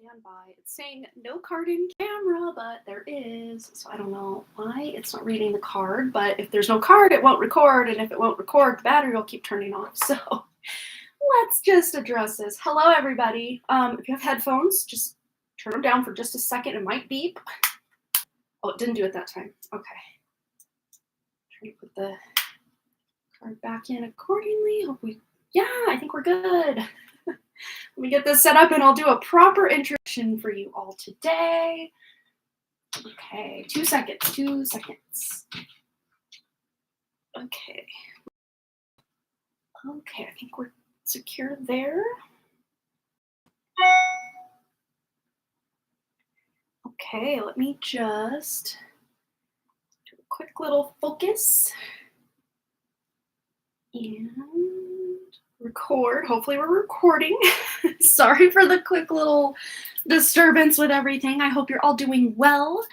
Standby. It's saying no card in camera, but there is. So I don't know why it's not reading the card, but if there's no card, it won't record. And if it won't record, the battery will keep turning off. So let's just address this. Hello, everybody. If you have headphones, just turn them down for just a second. It might beep. Oh, it didn't do it that time. Okay. Trying to put the card back in accordingly. I think we're good. Let me get this set up and I'll do a proper introduction for you all today. Okay, 2 seconds. Okay, I think we're secure there. Okay, let me just do a quick little focus and record. Hopefully we're recording. Sorry for the quick little disturbance with everything. I hope you're all doing well.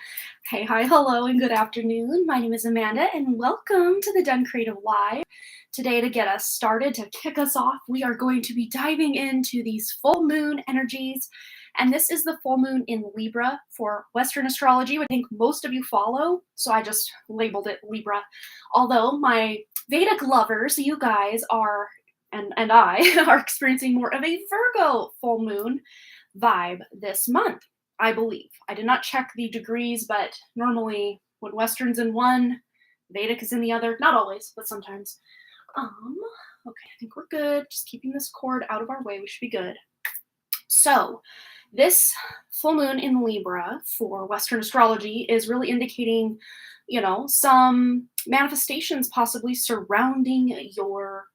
Hey, hi, hello, and good afternoon. My name is Amanda, and welcome to the Done Creative Live. Today, to get us started, to kick us off, we are going to be diving into these full moon energies. And this is the full moon in Libra for Western astrology, which I think most of you follow. So I just labeled it Libra. Although my Vedic lovers, you guys are and I are experiencing more of a Virgo full moon vibe this month, I believe. I did not check the degrees, but normally when Western's in one, Vedic is in the other. Not always, but sometimes. Okay, I think we're good. Just keeping this cord out of our way. We should be good. So this full moon in Libra for Western astrology is really indicating, some manifestations possibly surrounding your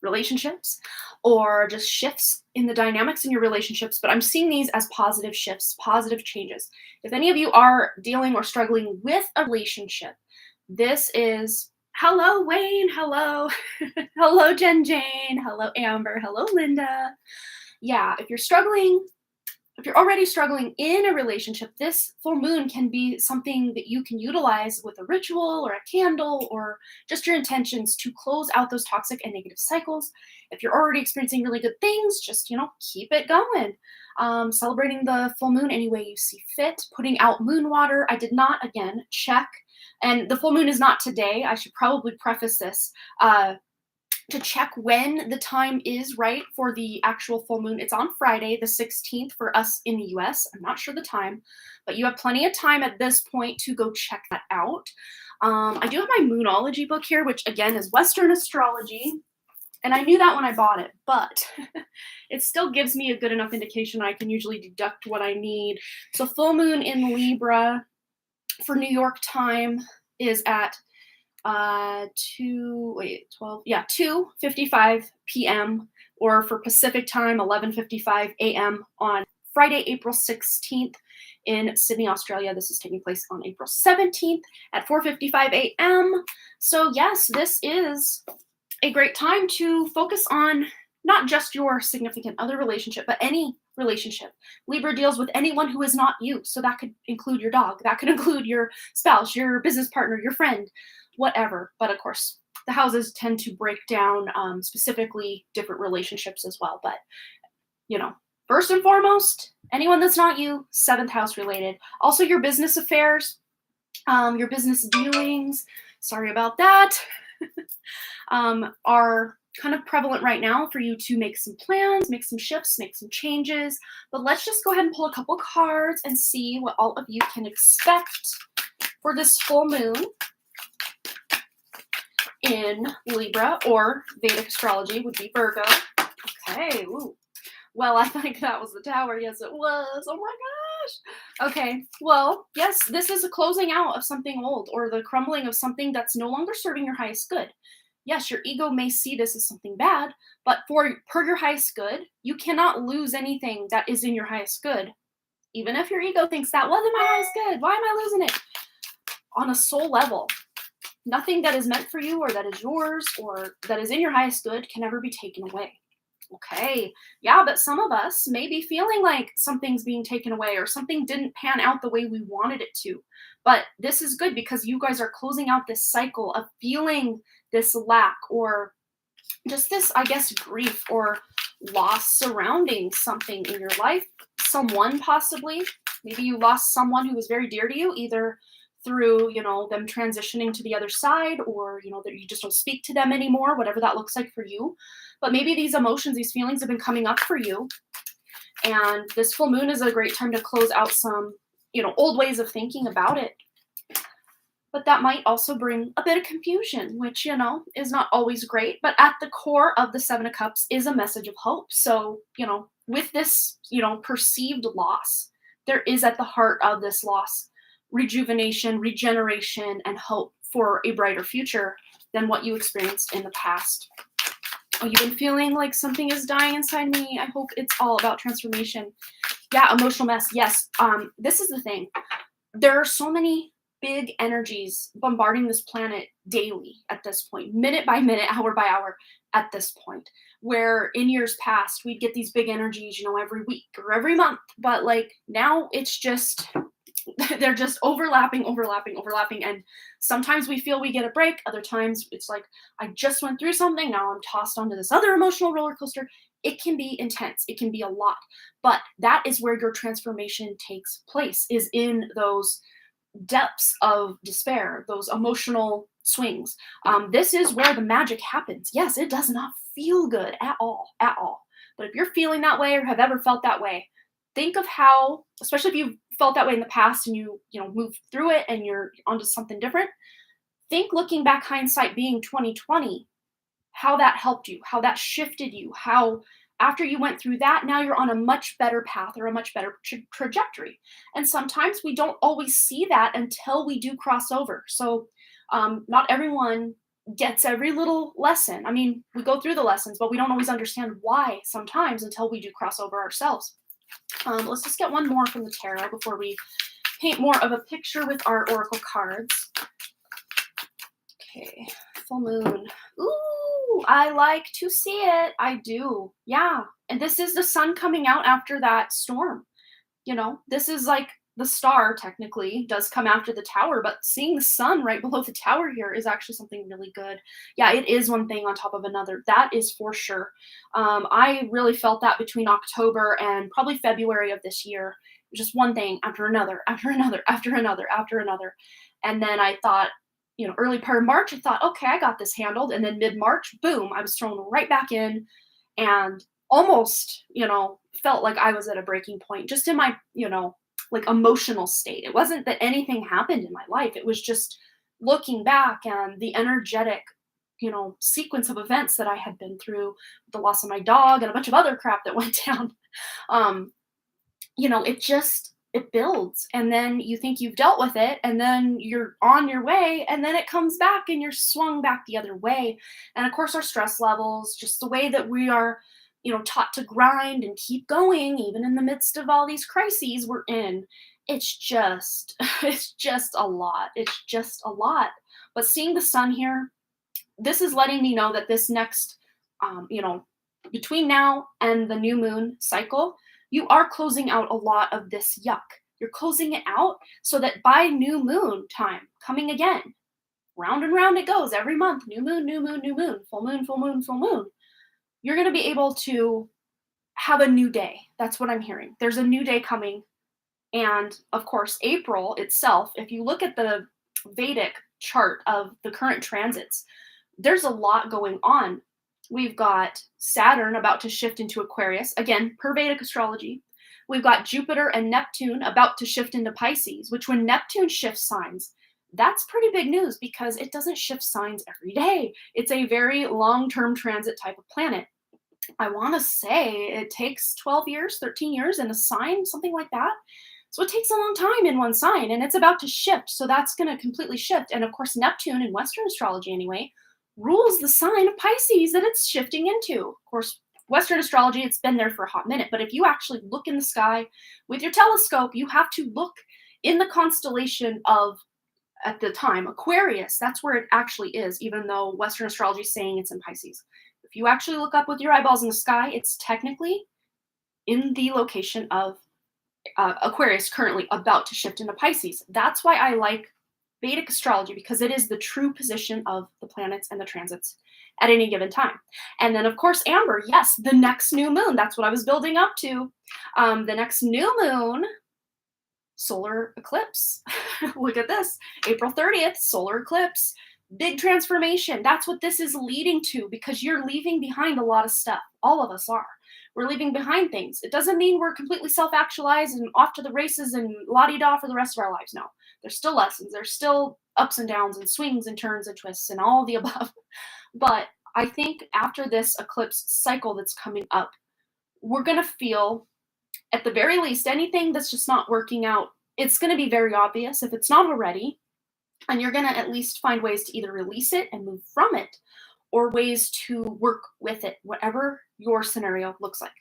relationships or just shifts in the dynamics in your relationships. But I'm seeing these as positive shifts, positive changes. If any of you are dealing or struggling with a relationship, this is, hello, Wayne, hello, hello, Jen Jane, hello, Amber, hello, Linda. Yeah, if you're already struggling in a relationship, this full moon can be something that you can utilize with a ritual or a candle or just your intentions to close out those toxic and negative cycles. If you're already experiencing really good things, just, keep it going. Celebrating the full moon any way you see fit, putting out moon water. I did not, again, check. And the full moon is not today. I should probably preface this. To check when the time is right for the actual full moon. It's on Friday, the 16th for us in the US. I'm not sure the time, but you have plenty of time at this point to go check that out. I do have my Moonology book here, which again is Western astrology. And I knew that when I bought it, but it still gives me a good enough indication I can usually deduct what I need. So full moon in Libra for New York time is at 2:55 p.m. or for Pacific time, 11:55 a.m. on Friday, April 16th in Sydney, Australia. This is taking place on April 17th at 4:55 a.m. So yes, this is a great time to focus on not just your significant other relationship, but any relationship. Libra deals with anyone who is not you. So that could include your dog. That could include your spouse, your business partner, your friend, whatever. But of course, the houses tend to break down specifically different relationships as well. But, first and foremost, anyone that's not you, 7th house related. Also your business affairs, your business dealings, sorry about that, are kind of prevalent right now for you to make some plans, make some shifts, make some changes. But let's just go ahead and pull a couple cards and see what all of you can expect for this full moon in Libra, or Vedic astrology would be Virgo. Okay, ooh. Well, I think that was the Tower. Yes, it was. Oh my gosh. Okay, well, yes, this is a closing out of something old or the crumbling of something that's no longer serving your highest good. Yes, your ego may see this as something bad, but per your highest good, you cannot lose anything that is in your highest good. Even if your ego thinks that wasn't my highest good, why am I losing it? On a soul level, nothing that is meant for you or that is yours or that is in your highest good can ever be taken away. Okay, yeah, but some of us may be feeling like something's being taken away or something didn't pan out the way we wanted it to. But this is good because you guys are closing out this cycle of feeling this lack or just this, I guess, grief or loss surrounding something in your life, someone possibly. Maybe you lost someone who was very dear to you, either through, them transitioning to the other side, or, that you just don't speak to them anymore, whatever that looks like for you. But maybe these emotions, these feelings have been coming up for you. And this full moon is a great time to close out some, old ways of thinking about it. But that might also bring a bit of confusion, which, is not always great. But at the core of the Seven of Cups is a message of hope. So, with this, perceived loss, there is at the heart of this loss rejuvenation, regeneration, and hope for a brighter future than what you experienced in the past. Oh, you've been feeling like something is dying inside me. I hope it's all about transformation. Yeah, emotional mess. Yes. This is the thing. There are so many big energies bombarding this planet daily at this point, minute by minute, hour by hour at this point, where in years past, we'd get these big energies, every week or every month. But like now it's just, they're just overlapping. And sometimes we feel we get a break. Other times it's like, I just went through something. Now I'm tossed onto this other emotional roller coaster. It can be intense. It can be a lot. But that is where your transformation takes place, is in those depths of despair, those emotional swings. This is where the magic happens. Yes, it does not feel good at all. But if you're feeling that way or have ever felt that way, think of how, especially if you've felt that way in the past and you moved through it and you're onto something different, think, looking back, hindsight being 2020, how that helped you, how that shifted you, how after you went through that, now you're on a much better path or a much better trajectory. And sometimes we don't always see that until we do cross over. So not everyone gets every little lesson. I mean, we go through the lessons, but we don't always understand why sometimes until we do cross over ourselves. Let's just get one more from the tarot before we paint more of a picture with our oracle cards. Okay, full moon. Ooh, I like to see it. I do. Yeah. And this is the sun coming out after that storm. This is like the star technically does come after the tower, but seeing the sun right below the tower here is actually something really good. Yeah, it is one thing on top of another. That is for sure. I really felt that between October and probably February of this year. Just one thing after another, after another, after another, after another. And then I thought, early part of March, I thought, okay, I got this handled. And then mid-March, boom, I was thrown right back in and almost, felt like I was at a breaking point just in my, like emotional state. It wasn't that anything happened in my life. It was just looking back and the energetic, sequence of events that I had been through, the loss of my dog and a bunch of other crap that went down. It builds, and then you think you've dealt with it, and then you're on your way, and then it comes back and you're swung back the other way. And of course, our stress levels, just the way that we are, taught to grind and keep going, even in the midst of all these crises we're in. It's just a lot. It's just a lot. But seeing the sun here, this is letting me know that this next, between now and the new moon cycle, you are closing out a lot of this yuck. You're closing it out so that by new moon time, coming again, round and round it goes every month, new moon, new moon, new moon, full moon, full moon, full moon. You're going to be able to have a new day. That's what I'm hearing. There's a new day coming. And of course, April itself, if you look at the Vedic chart of the current transits, there's a lot going on. We've got Saturn about to shift into Aquarius, again, per Vedic astrology. We've got Jupiter and Neptune about to shift into Pisces, which when Neptune shifts signs, that's pretty big news because it doesn't shift signs every day. It's a very long-term transit type of planet. I want to say it takes 12 years, 13 years in a sign, something like that. So it takes a long time in one sign, and it's about to shift. So that's going to completely shift. And of course, Neptune, in Western astrology anyway, rules the sign of Pisces that it's shifting into. Of course, Western astrology, it's been there for a hot minute, but if you actually look in the sky with your telescope, you have to look in the constellation of, at the time, Aquarius. That's where it actually is, even though Western astrology is saying it's in Pisces. If you actually look up with your eyeballs in the sky, it's technically in the location of Aquarius, currently about to shift into Pisces. That's why I like Vedic astrology, because it is the true position of the planets and the transits at any given time. And then, of course, Amber, yes, the next new moon. That's what I was building up to. The next new moon, solar eclipse. Look at this. April 30th, solar eclipse. Big transformation. That's what this is leading to, because you're leaving behind a lot of stuff. All of us are. We're leaving behind things. It doesn't mean we're completely self-actualized and off to the races and la-di-da for the rest of our lives. No. There's still lessons. There's still ups and downs and swings and turns and twists and all the above. But I think after this eclipse cycle that's coming up, we're going to feel, at the very least, anything that's just not working out, it's going to be very obvious if it's not already. And you're going to at least find ways to either release it and move from it, or ways to work with it, whatever your scenario looks like.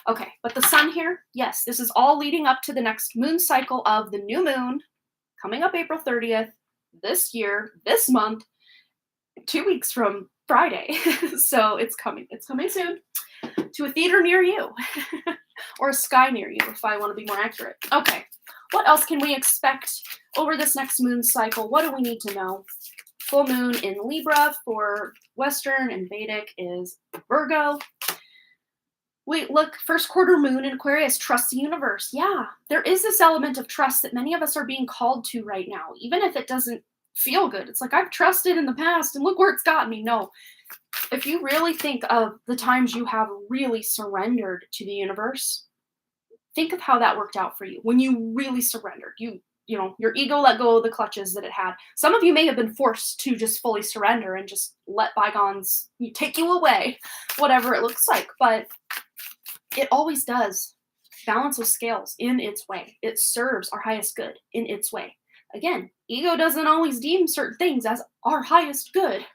Okay, but the sun here, yes, this is all leading up to the next moon cycle of the new moon coming up April 30th, this year, this month, 2 weeks from Friday. So it's coming soon to a theater near you or a sky near you, if I want to be more accurate. Okay, what else can we expect over this next moon cycle? What do we need to know? Full moon in Libra for Western, and Vedic is Virgo. Wait, look, first quarter moon in Aquarius, trust the universe. Yeah, there is this element of trust that many of us are being called to right now, even if it doesn't feel good. It's like, I've trusted in the past and look where it's gotten me. No, if you really think of the times you have really surrendered to the universe, think of how that worked out for you. When you really surrendered, you know, your ego let go of the clutches that it had. Some of you may have been forced to just fully surrender and just let bygones take you away, whatever it looks like. But it always does balance with scales in its way. It serves our highest good in its way. Again, ego doesn't always deem certain things as our highest good,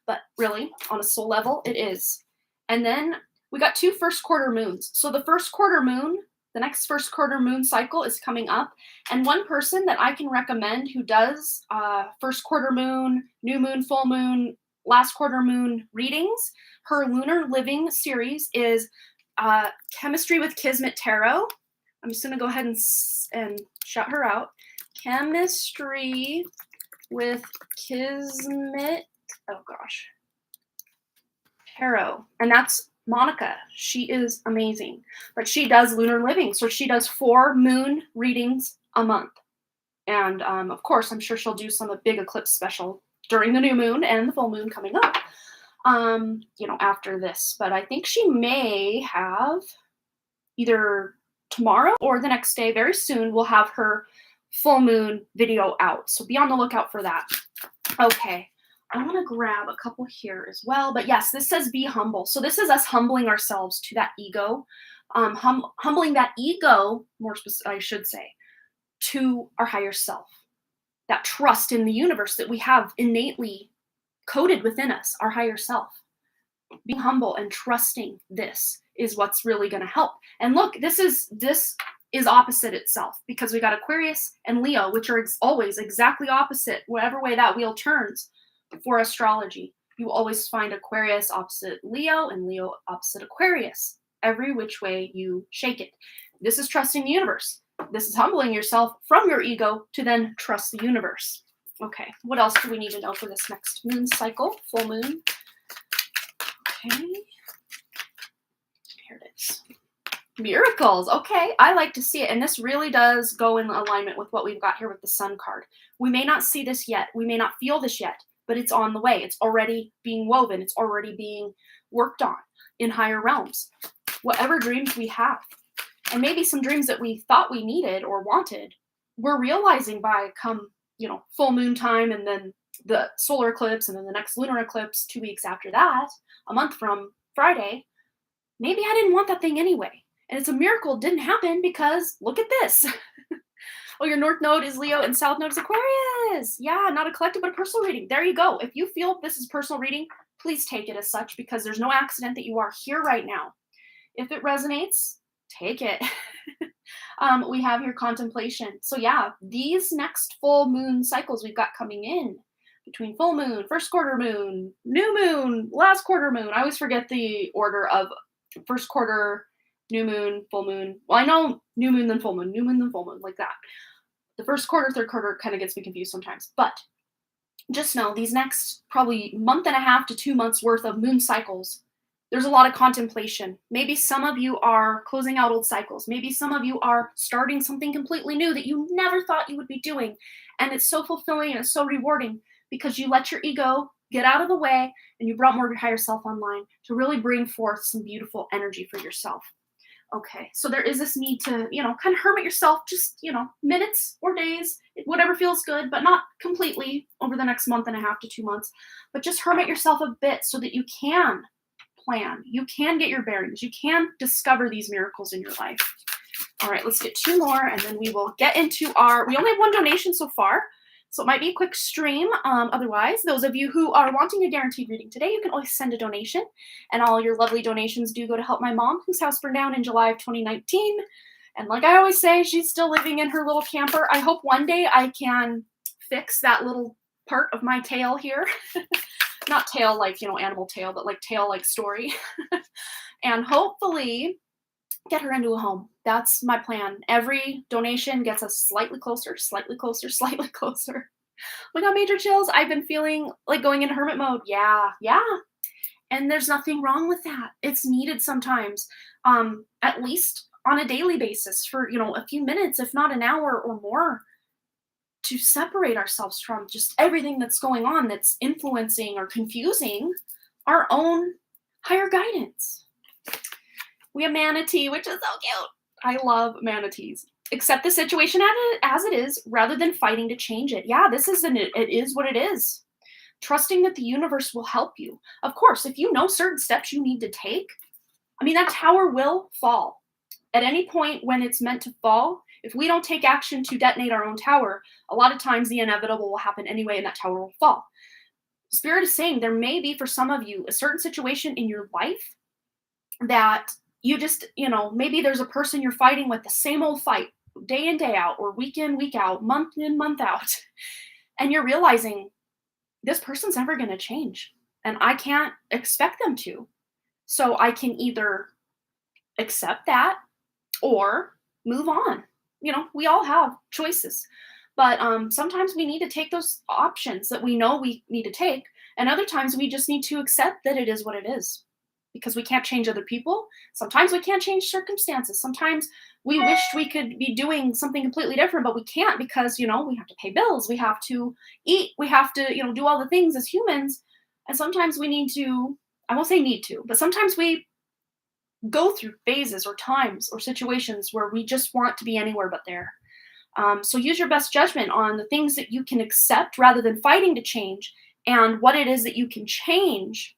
but really, on a soul level, it is. And then we got 2 first quarter moons. So the first quarter moon, the next first quarter moon cycle is coming up. And one person that I can recommend who does first quarter moon, new moon, full moon, last quarter moon readings, her Lunar Living series is Chemistry with Kismet Tarot. I'm just going to go ahead and shout her out. Chemistry with Kismet, oh gosh, Tarot. And that's Monica. She is amazing. But she does Lunar Living. So she does 4 moon readings a month. And of course, I'm sure she'll do some big eclipse special during the new moon and the full moon coming up. You know, after this. But I think she may have either tomorrow or the next day, very soon, we'll have her full moon video out. So be on the lookout for that. Okay. I want to grab a couple here as well. But yes, this says be humble. So this is us humbling ourselves to that ego. Humbling that ego, I should say, to our higher self. That trust in the universe that we have innately coded within us, our higher self. Being humble and trusting this is what's really going to help. And look, this is opposite itself, because we got Aquarius and Leo, which are always exactly opposite. Whatever way that wheel turns for astrology, you always find Aquarius opposite Leo and Leo opposite Aquarius. Every which way you shake it. This is trusting the universe. This is humbling yourself from your ego to then trust the universe. Okay, what else do we need to know for this next moon cycle? Full moon. Okay. Here it is. Miracles. Okay, I like to see it. And this really does go in alignment with what we've got here with the sun card. We may not see this yet. We may not feel this yet, but it's on the way. It's already being woven. It's already being worked on in higher realms. Whatever dreams we have, and maybe some dreams that we thought we needed or wanted, we're realizing by come, you know, full moon time, and then the solar eclipse, and then the next lunar eclipse 2 weeks after that, a month from Friday, maybe I didn't want that thing anyway. And it's a miracle it didn't happen, because look at this. Oh, your north node is Leo and south node is Aquarius. Yeah, not a collective, but a personal reading. There you go. If you feel this is personal reading, please take it as such, because there's no accident that you are here right now. If it resonates, take it. We have here contemplation. So yeah, these next full moon cycles we've got coming in between full moon, first quarter moon, new moon, last quarter moon. I always forget the order of first quarter, new moon, full moon. Well, I know new moon, then full moon, new moon, then full moon, like that. The first quarter, third quarter kind of gets me confused sometimes. But just know these next probably month and a half to 2 months worth of moon cycles, there's a lot of contemplation. Maybe some of you are closing out old cycles. Maybe some of you are starting something completely new that you never thought you would be doing. And it's so fulfilling and it's so rewarding because you let your ego get out of the way and you brought more of your higher self online to really bring forth some beautiful energy for yourself. Okay, so there is this need to, kind of hermit yourself, just, minutes or days, whatever feels good, but not completely over the next month and a half to 2 months, but just hermit yourself a bit so that you can plan, you can get your bearings, you can discover these miracles in your life. All right, let's get 2 more and then we will get into we only have 1 donation so far, so it might be a quick stream. Otherwise, those of you who are wanting a guaranteed reading today, you can always send a donation. And all your lovely donations do go to help my mom, whose house burned down in July of 2019. And like I always say, she's still living in her little camper. I hope one day I can fix that little part of my tail here. Not tail like, animal tail, but like tail like story. And hopefully get her into a home. That's my plan. Every donation gets us slightly closer, slightly closer, slightly closer. We got major chills. I've been feeling like going into hermit mode. Yeah. And there's nothing wrong with that. It's needed sometimes, at least on a daily basis for, a few minutes, if not an hour or more, to separate ourselves from just everything that's going on that's influencing or confusing our own higher guidance. We have manatee, which is so cute. I love manatees. Accept the situation as it is rather than fighting to change it. Yeah, it is what it is. Trusting that the universe will help you. Of course, if you know certain steps you need to take, that tower will fall. At any point when it's meant to fall, if we don't take action to detonate our own tower, a lot of times the inevitable will happen anyway and that tower will fall. Spirit is saying there may be for some of you a certain situation in your life that you just, maybe there's a person you're fighting with, the same old fight, day in, day out, or week in, week out, month in, month out. And you're realizing this person's never going to change. And I can't expect them to. So I can either accept that or move on. We all have choices. But sometimes we need to take those options that we know we need to take. And other times we just need to accept that it is what it is. Because we can't change other people. Sometimes we can't change circumstances. Sometimes we wished we could be doing something completely different, but we can't because, we have to pay bills. We have to eat. We have to, do all the things as humans. And sometimes we need to, I won't say need to, but sometimes we go through phases or times or situations where we just want to be anywhere but there. So use your best judgment on the things that you can accept rather than fighting to change and what it is that you can change.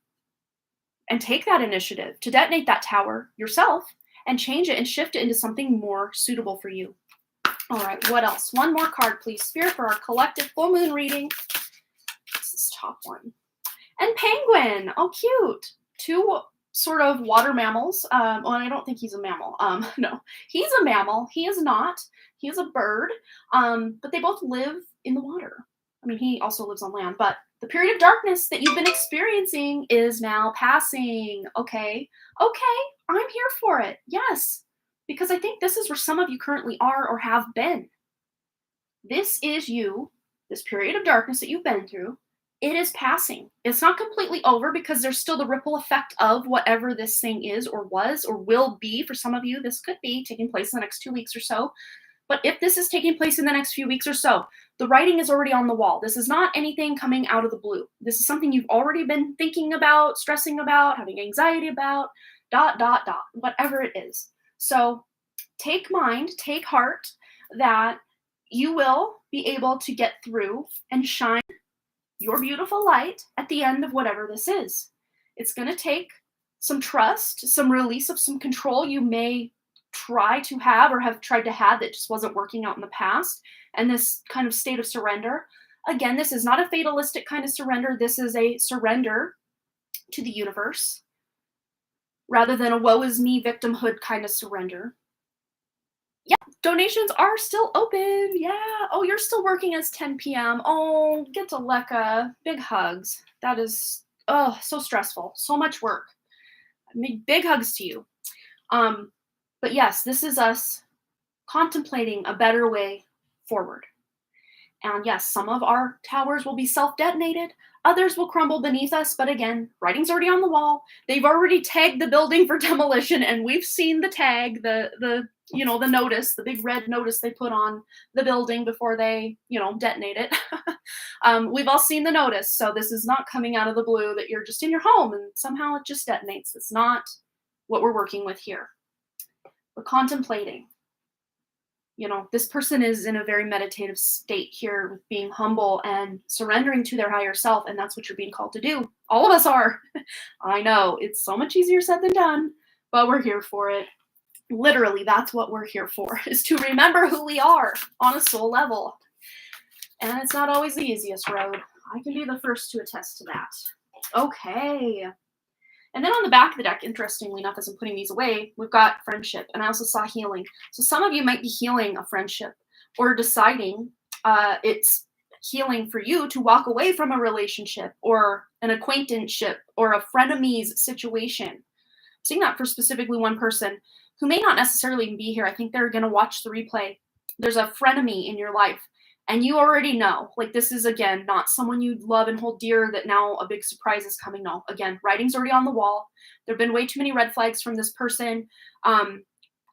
And take that initiative to detonate that tower yourself and change it and shift it into something more suitable for you. All right, what else? 1 more card, please, Spirit, for our collective full moon reading. This is top one. And penguin. Oh, cute. 2 sort of water mammals. Well, I don't think he's a mammal. No, he's a mammal. He is not. He is a bird. But they both live in the water. He also lives on land, but the period of darkness that you've been experiencing is now passing. Okay, I'm here for it. Yes, because I think this is where some of you currently are or have been. This is you, this period of darkness that you've been through. It is passing. It's not completely over because there's still the ripple effect of whatever this thing is or was or will be. For some of you, this could be taking place in the next 2 weeks or so. But if this is taking place in the next few weeks or so, the writing is already on the wall. This is not anything coming out of the blue. This is something you've already been thinking about, stressing about, having anxiety about, ... whatever it is. So take mind, take heart that you will be able to get through and shine your beautiful light at the end of whatever this is. It's going to take some trust, some release of some control you may try to have or have tried to have that just wasn't working out in the past, and this kind of state of surrender. Again, this is not a fatalistic kind of surrender. This is a surrender to the universe rather than a woe is me victimhood kind of surrender. Yeah, donations are still open. Yeah. Oh, you're still working as 10 p.m. Oh, get to Lekka. Big hugs. That is, so stressful. So much work. Big hugs to you. But yes, this is us contemplating a better way forward. And yes, some of our towers will be self-detonated. Others will crumble beneath us. But again, writing's already on the wall. They've already tagged the building for demolition, and we've seen the tag, the notice, the big red notice they put on the building before they, detonate it. We've all seen the notice. So this is not coming out of the blue that you're just in your home and somehow it just detonates. It's not what we're working with here. We're contemplating. This person is in a very meditative state here with being humble and surrendering to their higher self. And that's what you're being called to do. All of us are. I know it's so much easier said than done, but we're here for it. Literally, that's what we're here for, is to remember who we are on a soul level. And it's not always the easiest road. I can be the first to attest to that. Okay. And then on the back of the deck, interestingly enough, as I'm putting these away, we've got friendship. And I also saw healing. So some of you might be healing a friendship or deciding it's healing for you to walk away from a relationship or an acquaintanceship or a frenemies situation. I'm seeing that for specifically one person who may not necessarily even be here. I think they're going to watch the replay. There's a frenemy in your life. And you already know, like, this is, again, not someone you love and hold dear that now a big surprise is coming. No, again, writing's already on the wall. There have been way too many red flags from this person.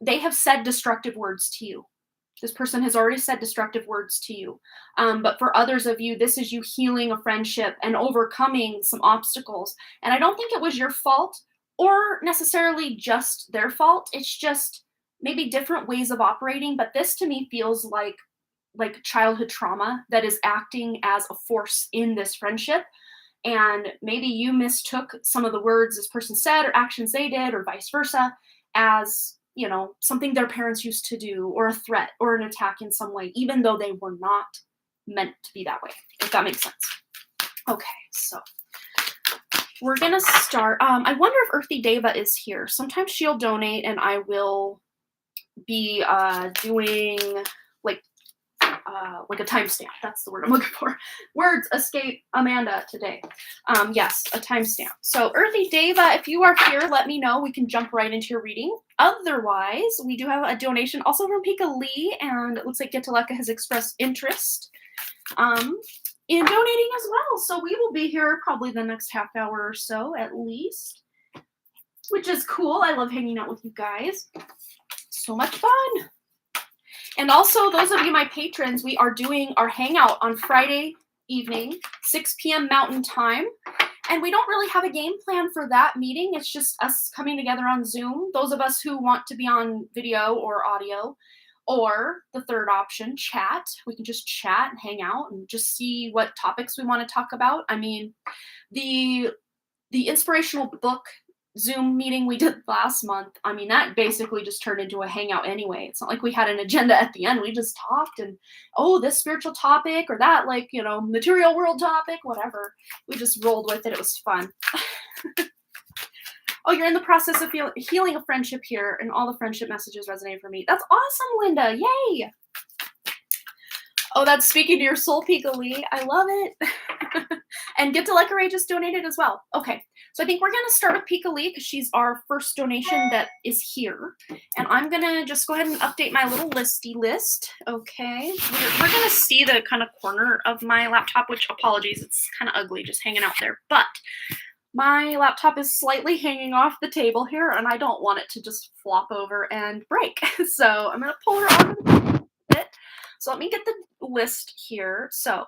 They have said destructive words to you. This person has already said destructive words to you. But for others of you, this is you healing a friendship and overcoming some obstacles. And I don't think it was your fault or necessarily just their fault. It's just maybe different ways of operating. But this to me feels like childhood trauma that is acting as a force in this friendship. And maybe you mistook some of the words this person said or actions they did or vice versa as, something their parents used to do or a threat or an attack in some way, even though they were not meant to be that way, if that makes sense. Okay, so we're going to start. I wonder if Earthy Deva is here. Sometimes she'll donate and I will be doing like a timestamp. That's the word I'm looking for. Words escape Amanda today. Yes, a timestamp. So Earthy Deva, if you are here, let me know. We can jump right into your reading. Otherwise, we do have a donation also from Pika Lee, and it looks like Getaleka has expressed interest in donating as well. So we will be here probably the next half hour or so at least, which is cool. I love hanging out with you guys. So much fun. And also, those of you, my patrons, we are doing our hangout on Friday evening, 6 p.m. Mountain Time. And we don't really have a game plan for that meeting. It's just us coming together on Zoom. Those of us who want to be on video or audio, or the third option, chat. We can just chat and hang out and just see what topics we want to talk about. I mean, the inspirational book Zoom meeting we did last month, I mean, that basically just turned into a hangout anyway. It's not like we had an agenda at the end. We just talked and, this spiritual topic or that, material world topic, whatever. We just rolled with it. It was fun. Oh, you're in the process of healing a friendship here, and all the friendship messages resonate for me. That's awesome, Linda. Yay. Oh, that's speaking to your soul, Pika Lee. I love it. And Getaleka just donated as well. Okay. So I think we're going to start with Pika Lee because she's our first donation that is here. And I'm going to just go ahead and update my little listy list. Okay. We're going to see the kind of corner of my laptop, which, apologies, it's kind of ugly just hanging out there. But my laptop is slightly hanging off the table here, and I don't want it to just flop over and break. So I'm going to pull her onto the bit. So let me get the list here. So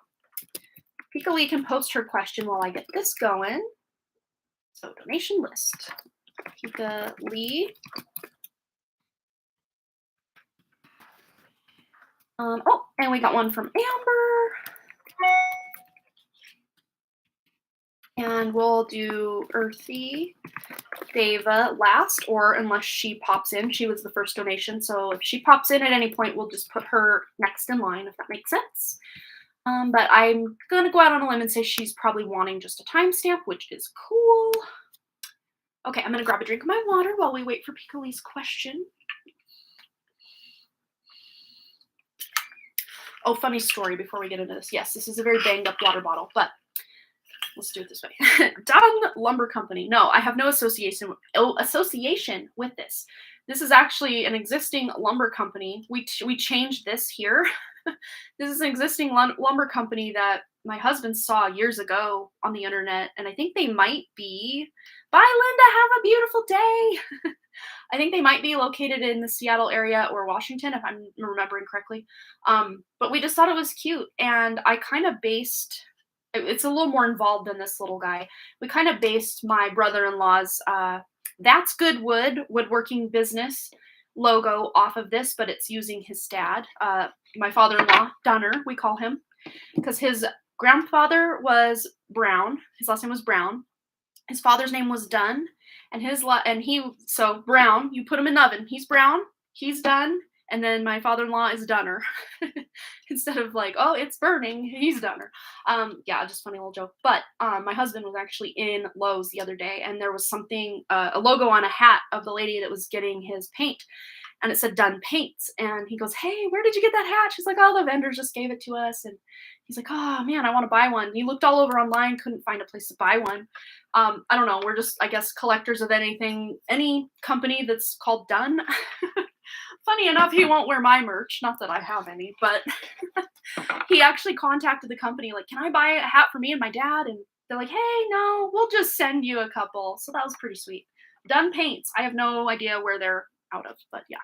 Pika Lee can post her question while I get this going. So donation list. Pika Lee. And we got one from Amber. And we'll do Earthy Deva last, or unless she pops in. She was the first donation, so if she pops in at any point, we'll just put her next in line, if that makes sense. But I'm going to go out on a limb and say she's probably wanting just a timestamp, which is cool. Okay, I'm going to grab a drink of my water while we wait for Pika Lee's question. Oh, funny story before we get into this. Yes, this is a very banged up water bottle, but let's do it this way. Dunn Lumber Company. No, I have no association with this. This is actually an existing lumber company. We changed this here. This is an existing lumber company that my husband saw years ago on the internet, and I think they might be. Bye, Linda. Have a beautiful day. I think they might be located in the Seattle area or Washington, if I'm remembering correctly. But we just thought it was cute, and I kind of based. It's a little more involved than this little guy. We kind of based my brother-in-law's "That's Good woodworking business" logo off of this, but it's using his dad, my father-in-law, Dunner, we call him, because his grandfather was Brown. His last name was Brown. His father's name was Dunn, and so Brown. You put him in the oven. He's Brown. He's Dunn, and then my father-in-law is Dunner. Instead of like, oh, it's burning, he's Dunner. Yeah, just funny little joke. But my husband was actually in Lowe's the other day, and there was something, a logo on a hat of the lady that was getting his paint, and it said Dunn Paints. And he goes, "Hey, where did you get that hat?" She's like, "Oh, the vendors just gave it to us." And he's like, "Oh man, I want to buy one." He looked all over online, couldn't find a place to buy one. I don't know. We're just, I guess, collectors of anything, any company that's called Dunn. Funny enough, he won't wear my merch. Not that I have any, but he actually contacted the company, like, "Can I buy a hat for me and my dad?" And they're like, "Hey, no, we'll just send you a couple." So that was pretty sweet. Dunn Paints. I have no idea where they're out of, but yeah.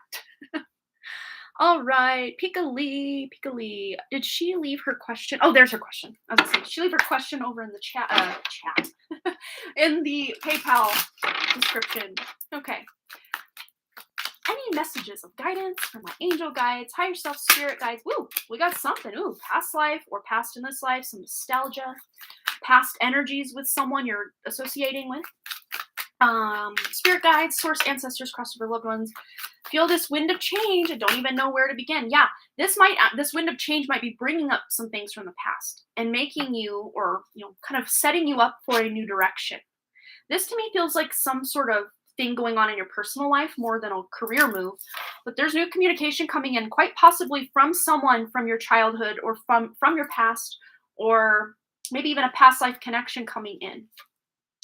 All right, Pika-Lee. Did she leave her question? Oh, there's her question. I was gonna say, did she leave her question over in the chat, in the PayPal description. Okay. Any messages of guidance from my angel guides, higher self, spirit guides? Woo, we got something. Ooh, past life or past in this life, some nostalgia, past energies with someone you're associating with. Spirit guides, source, ancestors, crossover loved ones. Feel this wind of change. I don't even know where to begin. Yeah, this wind of change might be bringing up some things from the past and making you, or kind of setting you up for a new direction. This to me feels like some sort of thing going on in your personal life more than a career move, but there's new communication coming in, quite possibly from someone from your childhood or from your past, or maybe even a past life connection coming in.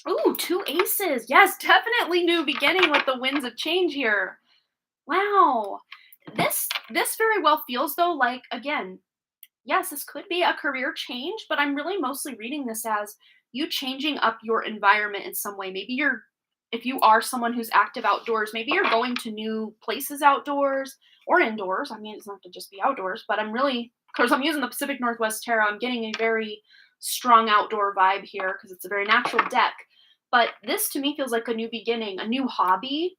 Ooh, 2 aces. Yes, definitely new beginning with the winds of change here. Wow. This very well feels though like, again, yes, this could be a career change, but I'm really mostly reading this as you changing up your environment in some way. Maybe if you are someone who's active outdoors, maybe you're going to new places outdoors or indoors. I mean, it's not to just be outdoors, but because I'm using the Pacific Northwest Tarot, I'm getting a very strong outdoor vibe here because it's a very natural deck. But this to me feels like a new beginning, a new hobby,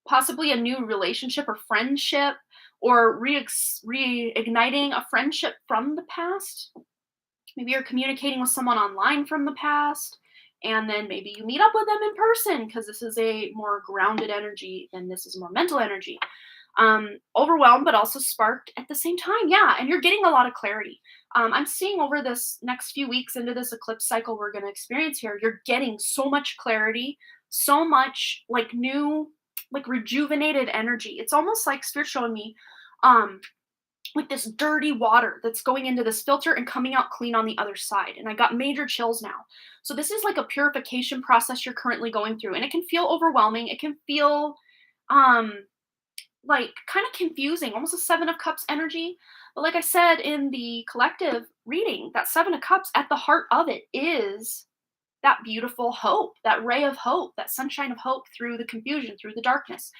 possibly a new relationship or friendship, or reigniting a friendship from the past. Maybe you're communicating with someone online from the past, and then maybe you meet up with them in person because this is a more grounded energy and this is more mental energy. Overwhelmed, but also sparked at the same time. Yeah, and you're getting a lot of clarity. I'm seeing over this next few weeks into this eclipse cycle we're going to experience here, you're getting so much clarity, so much like new, like rejuvenated energy. It's almost like Spirit showing me like this dirty water that's going into this filter and coming out clean on the other side. And I got major chills now. So this is like a purification process you're currently going through, and it can feel overwhelming. It can feel like kind of confusing, almost a 7 of Cups energy. But like I said in the collective reading, that 7 of Cups, at the heart of it is that beautiful hope, that ray of hope, that sunshine of hope through the confusion, through the darkness.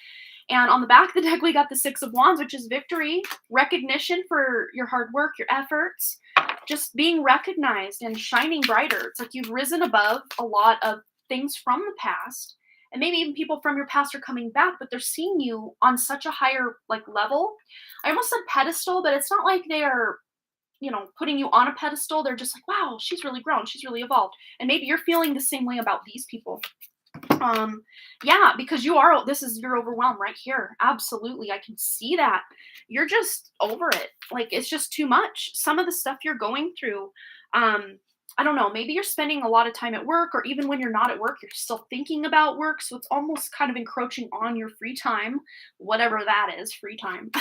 And on the back of the deck, we got the 6 of Wands, which is victory, recognition for your hard work, your efforts, just being recognized and shining brighter. It's like you've risen above a lot of things from the past. And maybe even people from your past are coming back, but they're seeing you on such a higher level. I almost said pedestal, but it's not like they are, putting you on a pedestal. They're just like, wow, she's really grown. She's really evolved. And maybe you're feeling the same way about these people. Yeah, because you're overwhelmed right here. Absolutely. I can see that. You're just over it. Like, it's just too much. Some of the stuff you're going through, I don't know, maybe you're spending a lot of time at work, or even when you're not at work, you're still thinking about work. So it's almost kind of encroaching on your free time, whatever that is, free time.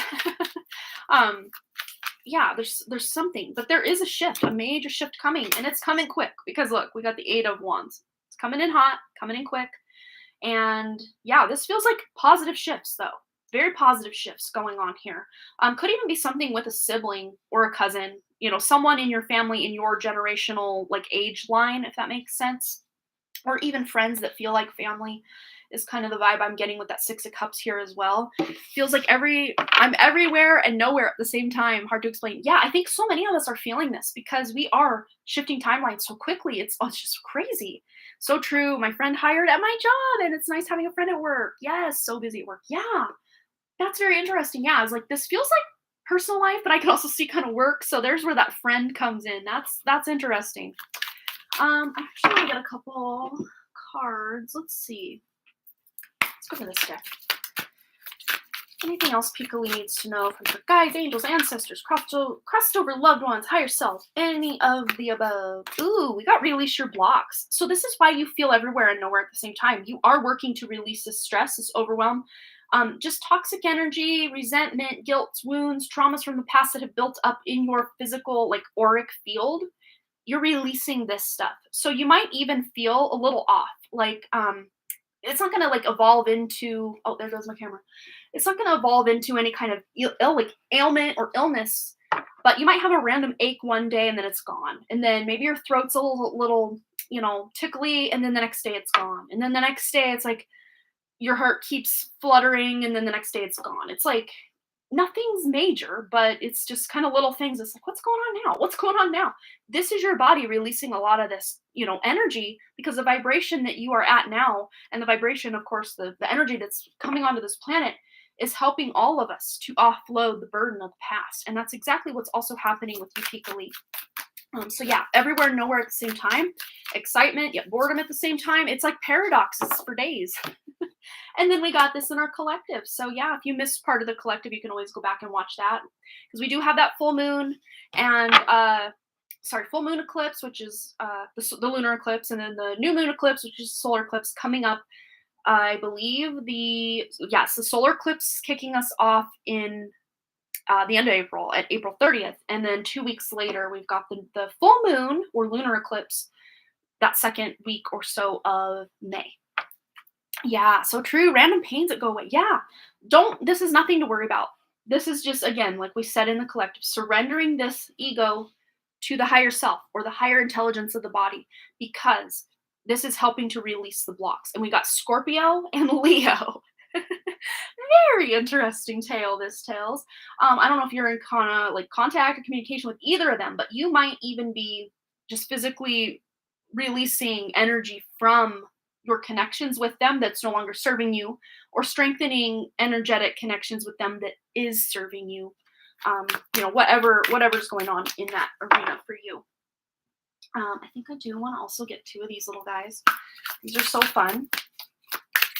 Yeah, there's something, but there is a shift, a major shift coming, and it's coming quick because look, we got the 8 of Wands. It's coming in hot, coming in quick. And yeah, this feels like positive shifts though. very positive shifts going on here. Could even be something with a sibling or a cousin, someone in your family in your generational like age line, if that makes sense, or even friends that feel like family is kind of the vibe I'm getting with that Six of Cups here as well. Feels like I'm everywhere and nowhere at the same time. Hard to explain. Yeah, I think so many of us are feeling this because we are shifting timelines so quickly. It's just crazy. So true. My friend hired at my job, and it's nice having a friend at work. Yes, so busy at work. Yeah, that's very interesting. Yeah, I was like, this feels like personal life, but I can also see kind of work. So there's where that friend comes in. That's interesting. I'm actually gonna get a couple cards. Let's see. Let's go to this deck. Anything else Piccoli needs to know from her guides, angels, ancestors, crossed over loved ones, higher self, any of the above? Ooh, we got release your blocks. So this is why you feel everywhere and nowhere at the same time. You are working to release this stress, this overwhelm, just toxic energy, resentment, guilt, wounds, traumas from the past that have built up in your physical, like auric field. You're releasing this stuff. So you might even feel a little off, like it's not going to like evolve into, oh, there goes my camera. It's not going to evolve into any kind of like ailment or illness, but you might have a random ache one day and then it's gone. And then maybe your throat's a little, tickly, and then the next day it's gone. And then the next day it's like your heart keeps fluttering, and then the next day it's gone. It's like nothing's major, but it's just kind of little things. It's like, what's going on now? What's going on now? This is your body releasing a lot of this, energy, because the vibration that you are at now, and the vibration, of course, the energy that's coming onto this planet is helping all of us to offload the burden of the past. And that's exactly what's also happening with you, Piccoli. So yeah, everywhere, nowhere at the same time. Excitement, yet boredom at the same time. It's like paradoxes for days. And then we got this in our collective. So yeah, if you missed part of the collective, you can always go back and watch that, because we do have that full moon and full moon eclipse, which is the lunar eclipse, and then the new moon eclipse, which is solar eclipse, coming up. I believe the solar eclipse kicking us off in the end of April, at April 30th. And then 2 weeks later, we've got the full moon or lunar eclipse that second week or so of May. Yeah, so true. Random pains that go away. Yeah. This is nothing to worry about. This is just, again, like we said in the collective, surrendering this ego to the higher self or the higher intelligence of the body, because this is helping to release the blocks. And we got Scorpio and Leo. Very interesting tale, this tells. I don't know if you're in kind of like contact or communication with either of them, but you might even be just physically releasing energy from your connections with them that's no longer serving you, or strengthening energetic connections with them that is serving you. Whatever's going on in that arena for you. I think I do want to also get 2 of these little guys. These are so fun.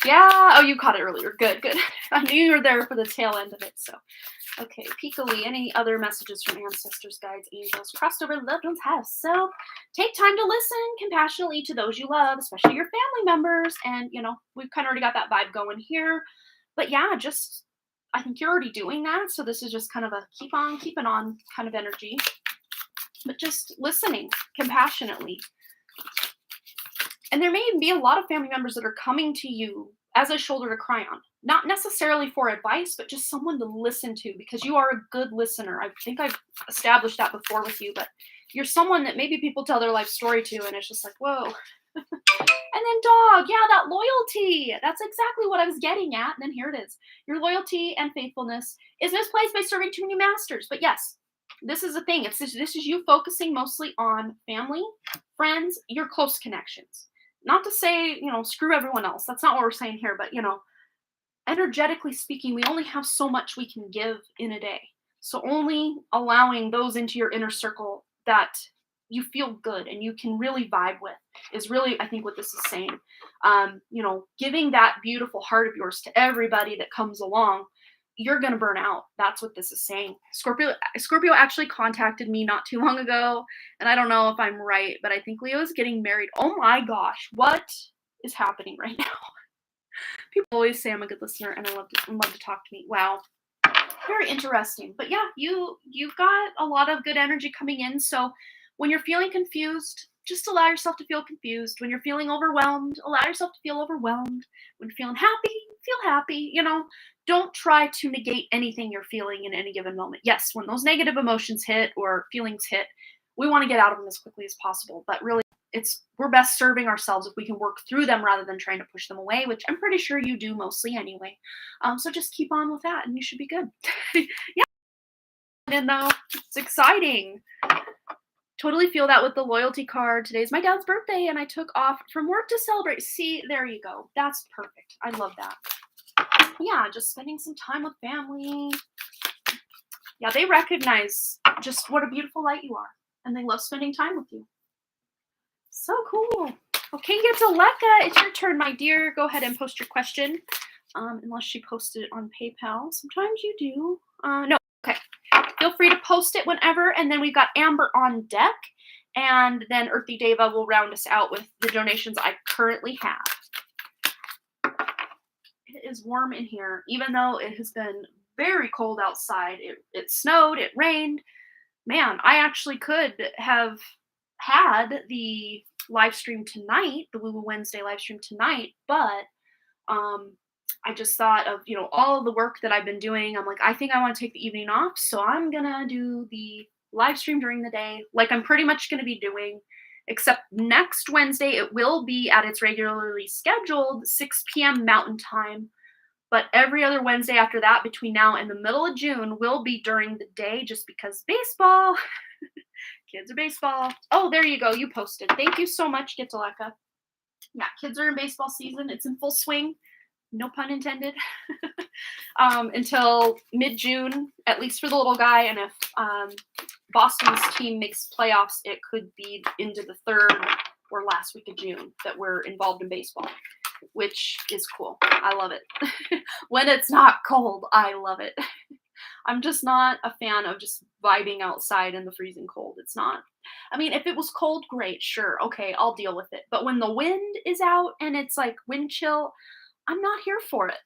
Yeah. Oh, you caught it earlier. Good. I knew you were there for the tail end of it. So, okay. Piccoli, any other messages from ancestors, guides, angels, crossed over loved ones have? So, take time to listen compassionately to those you love, especially your family members. And, we've kind of already got that vibe going here. But yeah, I think you're already doing that. So this is just kind of a keep on keeping on kind of energy. But just listening compassionately. And there may even be a lot of family members that are coming to you as a shoulder to cry on. Not necessarily for advice, but just someone to listen to, because you are a good listener. I think I've established that before with you, but you're someone that maybe people tell their life story to, and it's just like, whoa. And then dog, yeah, that loyalty. That's exactly what I was getting at. And then here it is. Your loyalty and faithfulness is misplaced by serving too many masters. But yes, this is the thing. This is you focusing mostly on family, friends, your close connections. Not to say, screw everyone else. That's not what we're saying here. But, energetically speaking, we only have so much we can give in a day. So only allowing those into your inner circle that you feel good and you can really vibe with is really, I think, what this is saying. Giving that beautiful heart of yours to everybody that comes along, you're going to burn out. That's what this is saying. Scorpio actually contacted me not too long ago, and I don't know if I'm right, but I think Leo is getting married. Oh my gosh, what is happening right now? People always say I'm a good listener and love to talk to me. Wow. Very interesting. But yeah, you've got a lot of good energy coming in. So when you're feeling confused, just allow yourself to feel confused. When you're feeling overwhelmed, allow yourself to feel overwhelmed. When you're feeling happy, feel happy, don't try to negate anything you're feeling in any given moment. Yes, when those negative emotions hit or feelings hit, we want to get out of them as quickly as possible. But really, we're best serving ourselves if we can work through them rather than trying to push them away, which I'm pretty sure you do mostly anyway. So just keep on with that, and you should be good. Yeah, and it's exciting. Totally feel that with the loyalty card. Today's my dad's birthday, and I took off from work to celebrate. See, there you go. That's perfect. I love that. Yeah, just spending some time with family. Yeah, they recognize just what a beautiful light you are, and they love spending time with you. So cool. Okay, Gettaleka, it's your turn, my dear. Go ahead and post your question, unless she posted it on PayPal. Sometimes you do. No, okay. Feel free to post it whenever, and then we've got Amber on deck, and then Earthy Deva will round us out with the donations I currently have. It is warm in here, even though it has been very cold outside. It snowed, it rained. Man, I actually could have had the live stream tonight, the Woo Woo Wednesday live stream tonight, but I just thought of, all of the work that I've been doing. I'm like, I think I want to take the evening off, so I'm gonna do the live stream during the day, like I'm pretty much gonna be doing, except next Wednesday it will be at its regularly scheduled 6 p.m. Mountain Time. But every other Wednesday after that, between now and the middle of June, will be during the day, just because baseball. Kids are baseball. Oh, there you go. You posted. Thank you so much, Gettaleka. Yeah, kids are in baseball season. It's in full swing. No pun intended. Until mid-June, at least for the little guy. And if Boston's team makes playoffs, it could be into the third or last week of June that we're involved in baseball, which is cool. I love it. When it's not cold, I love it. I'm just not a fan of just vibing outside in the freezing cold. It's not. I mean, if it was cold, great, sure, okay, I'll deal with it. But when the wind is out and it's like wind chill, I'm not here for it.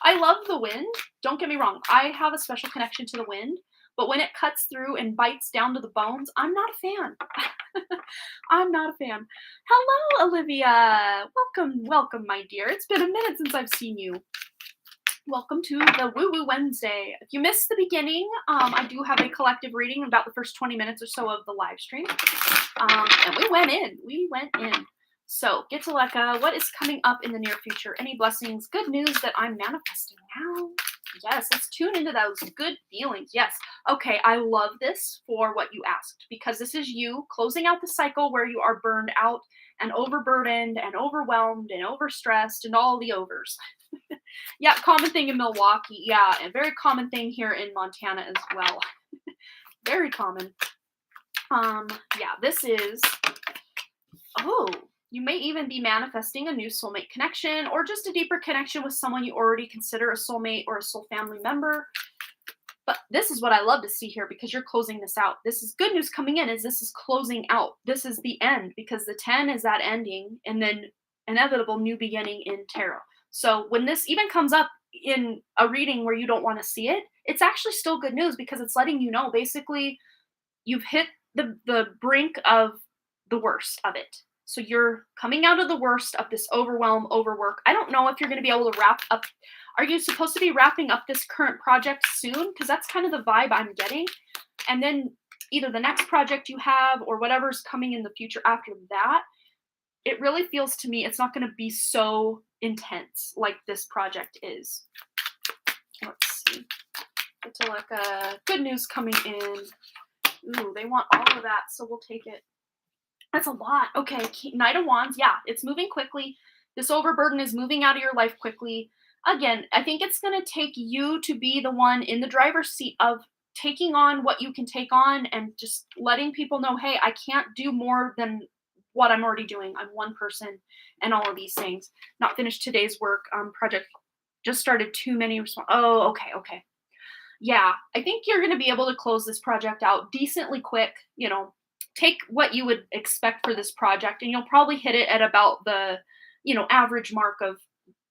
I love the wind. Don't get me wrong. I have a special connection to the wind. But when it cuts through and bites down to the bones, I'm not a fan. I'm not a fan. Hello, Olivia. Welcome, my dear. It's been a minute since I've seen you. Welcome to the Woo Woo Wednesday. If you missed the beginning, I do have a collective reading about the first 20 minutes or so of the live stream. And we went in. So, Gettaleka, what is coming up in the near future? Any blessings, good news that I'm manifesting now? Yes, let's tune into those good feelings. Yes. Okay, I love this for what you asked, because this is you closing out the cycle where you are burned out and overburdened and overwhelmed and overstressed and all the overs. Yeah, common thing in Milwaukee. Yeah, and very common thing here in Montana as well. Very common. Yeah, this is, you may even be manifesting a new soulmate connection or just a deeper connection with someone you already consider a soulmate or a soul family member. But this is what I love to see here, because you're closing this out. This is good news coming in, is this is closing out. This is the end, because the 10 is that ending and then inevitable new beginning in tarot. So when this even comes up in a reading where you don't want to see it, it's actually still good news, because it's letting you know basically you've hit the brink of the worst of it. So you're coming out of the worst of this overwhelm, overwork. I don't know if you're going to be able to wrap up. Are you supposed to be wrapping up this current project soon? Because that's kind of the vibe I'm getting. And then either the next project you have or whatever's coming in the future after that, it really feels to me it's not going to be so intense like this project is. Let's see. It's like a good news coming in. Ooh, they want all of that, so we'll take it. That's a lot. Okay, Knight of Wands. Yeah, it's moving quickly. This overburden is moving out of your life quickly. Again, I think it's going to take you to be the one in the driver's seat of taking on what you can take on and just letting people know, hey, I can't do more than what I'm already doing. I'm one person and all of these things. Not finished today's work. Project just started too many Oh, okay. Yeah, I think you're going to be able to close this project out decently quick. Take what you would expect for this project, and you'll probably hit it at about the, average mark of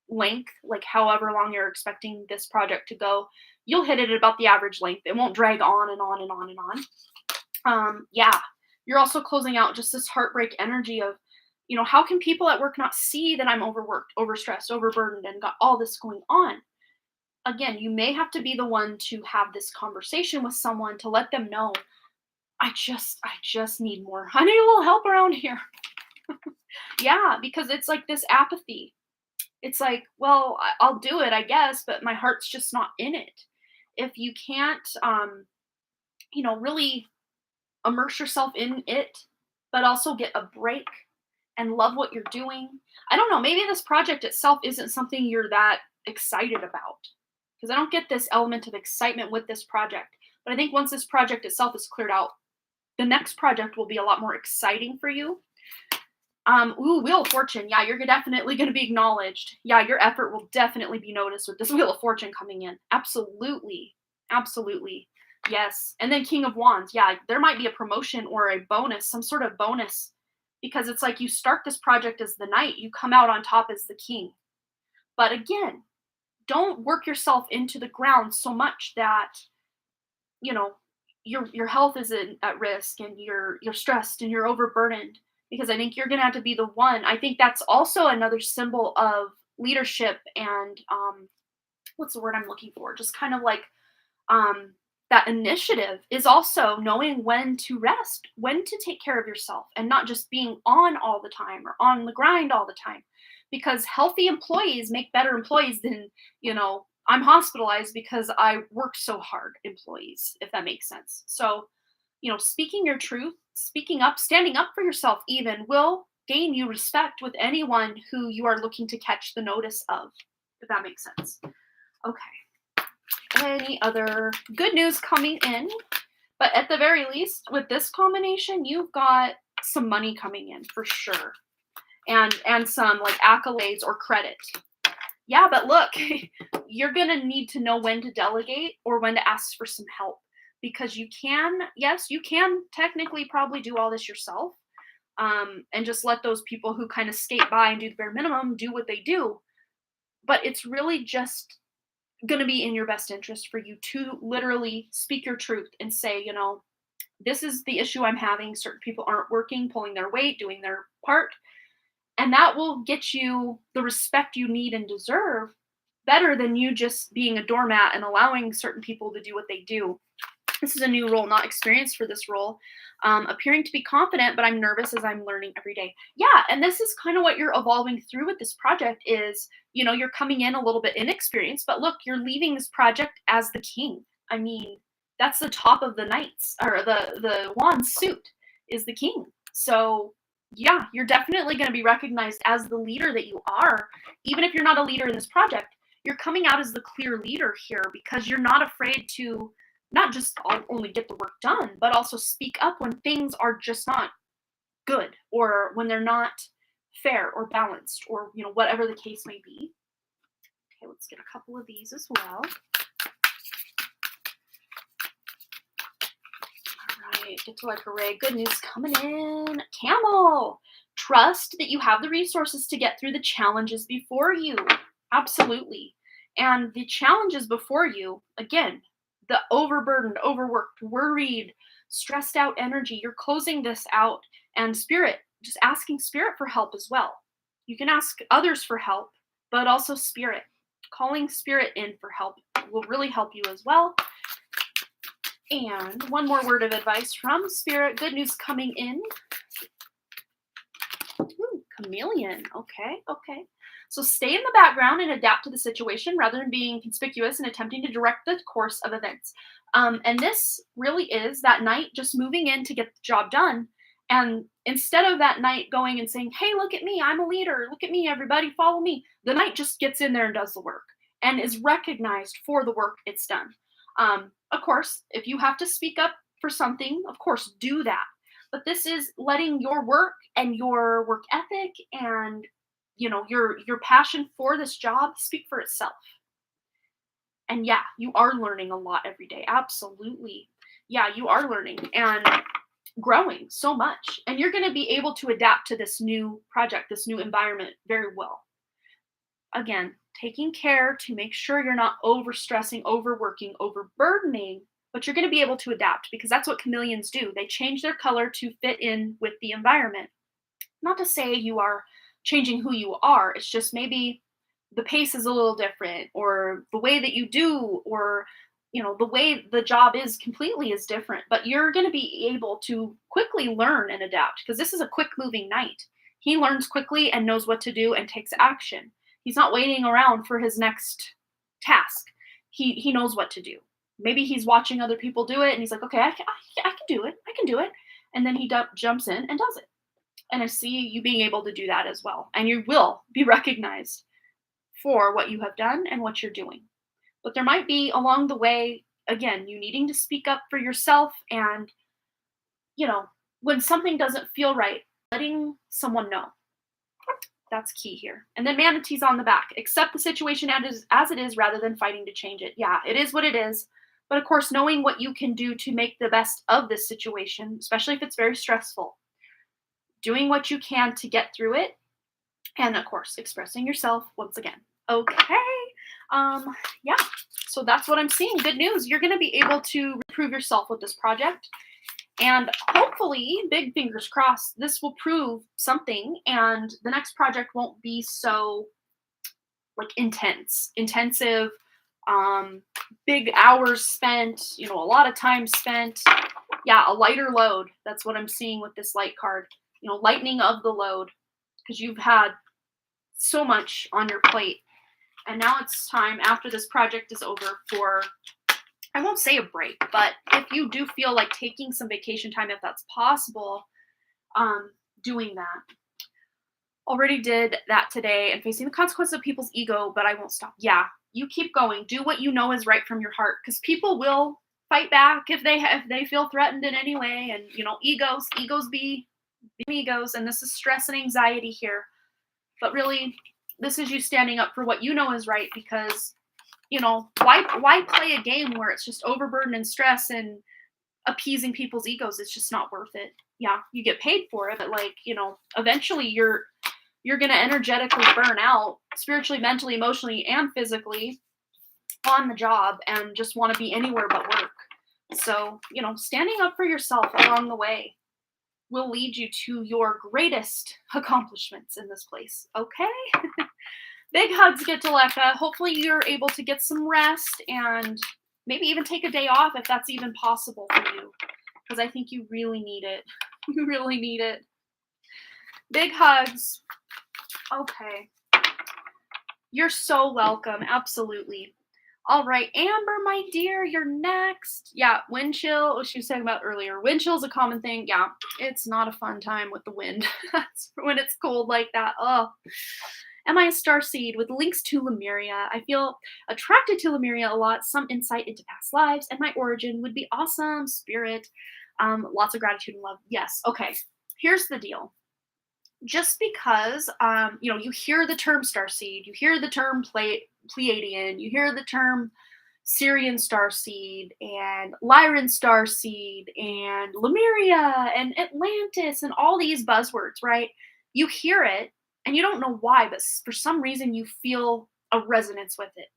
length, like however long you're expecting this project to go. You'll hit it at about the average length. It won't drag on and on and on and on. Yeah, you're also closing out just this heartbreak energy of How can people at work not see that I'm overworked, overstressed, overburdened, and got all this going on? Again, you may have to be the one to have this conversation with someone to let them know, I just need more. I need a little help around here. Yeah, because it's like this apathy. It's like, well, I'll do it, I guess, but my heart's just not in it. If you can't, really immerse yourself in it, but also get a break and love what you're doing. I don't know, maybe this project itself isn't something you're that excited about. Because I don't get this element of excitement with this project. But I think once this project itself is cleared out, the next project will be a lot more exciting for you. Wheel of Fortune. Yeah, you're definitely going to be acknowledged. Yeah, your effort will definitely be noticed with this Wheel of Fortune coming in. Absolutely. Absolutely. Yes. And then King of Wands. Yeah, there might be a promotion or a bonus, some sort of bonus, because it's like you start this project as the knight, you come out on top as the king. But again, don't work yourself into the ground so much that, you know, your health is at risk and you're stressed and you're overburdened, because I think you're going to have to be the one. I think that's also another symbol of leadership and what's the word I'm looking for? Just kind of like um that initiative is also knowing when to rest, when to take care of yourself, and not just being on all the time or on the grind all the time. Because healthy employees make better employees than, I'm hospitalized because I work so hard employees, if that makes sense. So, speaking your truth, speaking up, standing up for yourself even will gain you respect with anyone who you are looking to catch the notice of, if that makes sense. Okay. Any other good news coming in? But at the very least, with this combination, you've got some money coming in for sure. And some like accolades or credit. Yeah, but look, you're going to need to know when to delegate or when to ask for some help, because you can technically probably do all this yourself, and just let those people who kind of skate by and do the bare minimum do what they do. But it's really just going to be in your best interest for you to literally speak your truth and say, this is the issue I'm having. Certain people aren't working, pulling their weight, doing their part. And that will get you the respect you need and deserve, better than you just being a doormat and allowing certain people to do what they do. This is a new role, not experienced for this role. Appearing to be confident, but I'm nervous as I'm learning every day. Yeah, and this is kind of what you're evolving through with this project is, you're coming in a little bit inexperienced, but look, you're leaving this project as the king. I mean, that's the top of the knights, or the wand suit is the king. So yeah, you're definitely going to be recognized as the leader that you are. Even if you're not a leader in this project, you're coming out as the clear leader here, because you're not afraid to not just only get the work done, but also speak up when things are just not good, or when they're not fair or balanced, or whatever the case may be. Okay, let's get a couple of these as well. All right, get to like hooray, good news coming in. Camel, trust that you have the resources to get through the challenges before you. Absolutely. And the challenges before you, again, the overburdened, overworked, worried, stressed out energy, you're closing this out. And spirit, just asking spirit for help as well. You can ask others for help, but also spirit. Calling spirit in for help will really help you as well. And one more word of advice from spirit. Good news coming in. Ooh, chameleon. Okay. So stay in the background and adapt to the situation rather than being conspicuous and attempting to direct the course of events. And this really is that knight just moving in to get the job done. And instead of that knight going and saying, hey, look at me, I'm a leader. Look at me, everybody, follow me. The knight just gets in there and does the work and is recognized for the work it's done. Of course, if you have to speak up for something, of course, do that. But this is letting your work and your work ethic and your passion for this job speak for itself. And yeah, you are learning a lot every day. Absolutely. Yeah, you are learning and growing so much. And you're going to be able to adapt to this new project, this new environment very well. Again, taking care to make sure you're not overstressing, overworking, overburdening, but you're going to be able to adapt, because that's what chameleons do. They change their color to fit in with the environment. Not to say you are changing who you are, it's just maybe the pace is a little different, or the way that you do, or the way the job is completely is different, but you're going to be able to quickly learn and adapt because this is a quick moving knight. He learns quickly and knows what to do and takes action. He's not waiting around for his next task. He knows what to do. Maybe he's watching other people do it and he's like, okay, I can do it. I can do it. And then he jumps in and does it. And I see you being able to do that as well. And you will be recognized for what you have done and what you're doing. But there might be along the way, again, you needing to speak up for yourself and, when something doesn't feel right, letting someone know. That's key here. And then manatees on the back. Accept the situation as it is rather than fighting to change it. Yeah, it is what it is. But of course, knowing what you can do to make the best of this situation, especially if it's very stressful, doing what you can to get through it, and of course, expressing yourself once again. Okay. Yeah. So that's what I'm seeing. Good news. You're going to be able to prove yourself with this project. And hopefully, big fingers crossed, this will prove something and the next project won't be so intensive, big hours spent, a lot of time spent. Yeah, a lighter load. That's what I'm seeing with this light card. Lightening of the load because you've had so much on your plate. And now it's time after this project is over for, I won't say a break, but if you do feel like taking some vacation time, if that's possible, doing that. Already did that today and facing the consequences of people's ego, but I won't stop. Yeah, you keep going. Do what you know is right from your heart because people will fight back if they feel threatened in any way. And, egos be egos, and this is stress and anxiety here. But really, this is you standing up for what you know is right because, why play a game where it's just overburden and stress and appeasing people's egos? It's just not worth it. Yeah, you get paid for it, but eventually you're going to energetically burn out spiritually, mentally, emotionally, and physically on the job and just want to be anywhere but work. So, standing up for yourself along the way will lead you to your greatest accomplishments in this place. Okay? Big hugs, get to Lekka. Hopefully you're able to get some rest and maybe even take a day off if that's even possible for you. Because I think you really need it. You really need it. Big hugs. Okay. You're so welcome. Absolutely. All right, Amber, my dear, you're next. Yeah, wind chill. She was talking about earlier. Wind chill is a common thing. Yeah, it's not a fun time with the wind. That's when it's cold like that. Oh. Am I a starseed with links to Lemuria? I feel attracted to Lemuria a lot. Some insight into past lives and my origin would be awesome. Spirit. Lots of gratitude and love. Yes. Okay. Here's the deal. Just because, you hear the term starseed, you hear the term Pleiadian, you hear the term Syrian starseed and Lyran starseed and Lemuria and Atlantis and all these buzzwords, right? You hear it and you don't know why, but for some reason you feel a resonance with it.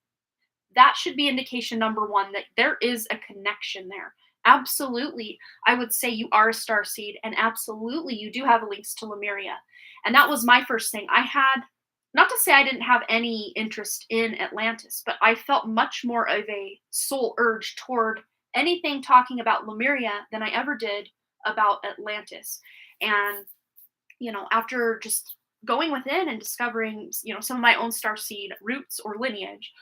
That should be indication number one that there is a connection there. Absolutely, I would say you are a starseed, and absolutely you do have links to Lemuria. And that was my first thing. I had, not to say I didn't have any interest in Atlantis, but I felt much more of a soul urge toward anything talking about Lemuria than I ever did about Atlantis. And, after just going within and discovering, some of my own starseed roots or lineage,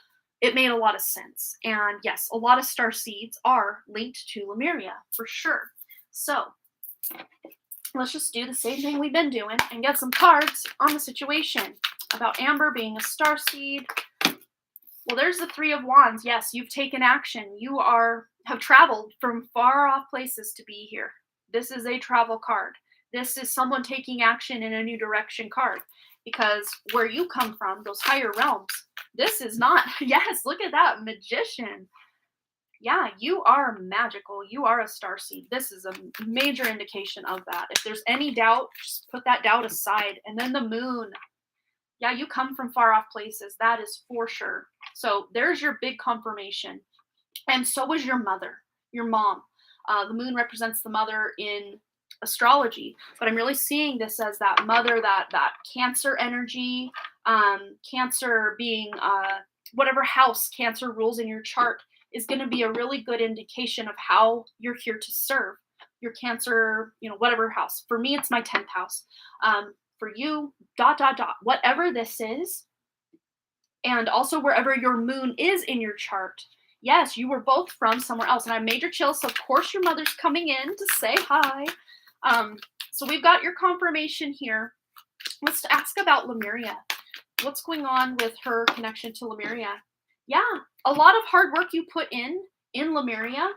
it made a lot of sense. And yes, a lot of starseeds are linked to Lemuria for sure. So let's just do the same thing we've been doing and get some cards on the situation about Amber being a starseed. Well, there's the Three of Wands. Yes, you've taken action. You have traveled from far off places to be here. This is a travel card. This is someone taking action in a new direction card. Because where you come from, those higher realms, this is not, yes, look at that, magician. Yeah, you are magical. You are a starseed. This is a major indication of that. If there's any doubt, just put that doubt aside. And then the moon. Yeah, you come from far off places. That is for sure. So there's your big confirmation. And so was your mother, your mom. The moon represents the mother in astrology, but I'm really seeing this as that mother, that Cancer energy, Cancer being whatever house Cancer rules in your chart is going to be a really good indication of how you're here to serve your Cancer, whatever house. For me, it's my 10th house. For you, dot, dot, dot, whatever this is, and also wherever your moon is in your chart. Yes, you were both from somewhere else, and I have major chills, so of course your mother's coming in to say hi. So we've got your confirmation here. Let's ask about Lemuria. What's going on with her connection to Lemuria? Yeah, a lot of hard work you put in Lemuria,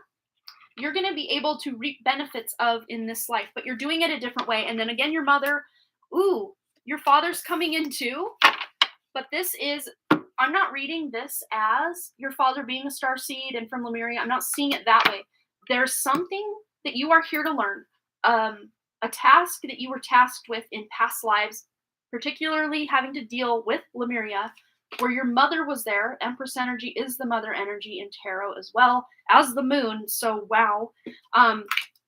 you're going to be able to reap benefits of in this life, but you're doing it a different way. And then again, your mother, your father's coming in too, but this is, I'm not reading this as your father being a starseed and from Lemuria. I'm not seeing it that way. There's something that you are here to learn, a task that you were tasked with in past lives, particularly having to deal with Lemuria, where your mother was there. Empress energy is the mother energy in tarot as well as the moon. So wow.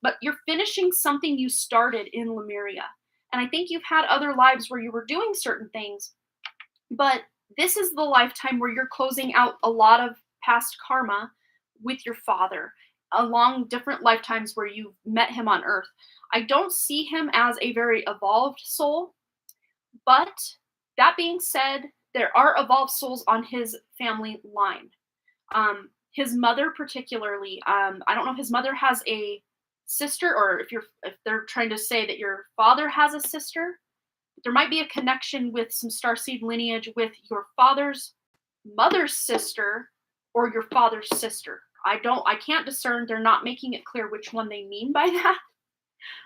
But you're finishing something you started in Lemuria. And I think you've had other lives where you were doing certain things, but this is the lifetime where you're closing out a lot of past karma with your father along different lifetimes where you've met him on earth. I don't see him as a very evolved soul, but that being said, there are evolved souls on his family line. His mother particularly, I don't know if his mother has a sister, or if they're trying to say that your father has a sister. There might be a connection with some starseed lineage with your father's mother's sister or your father's sister. I can't discern. They're not making it clear which one they mean by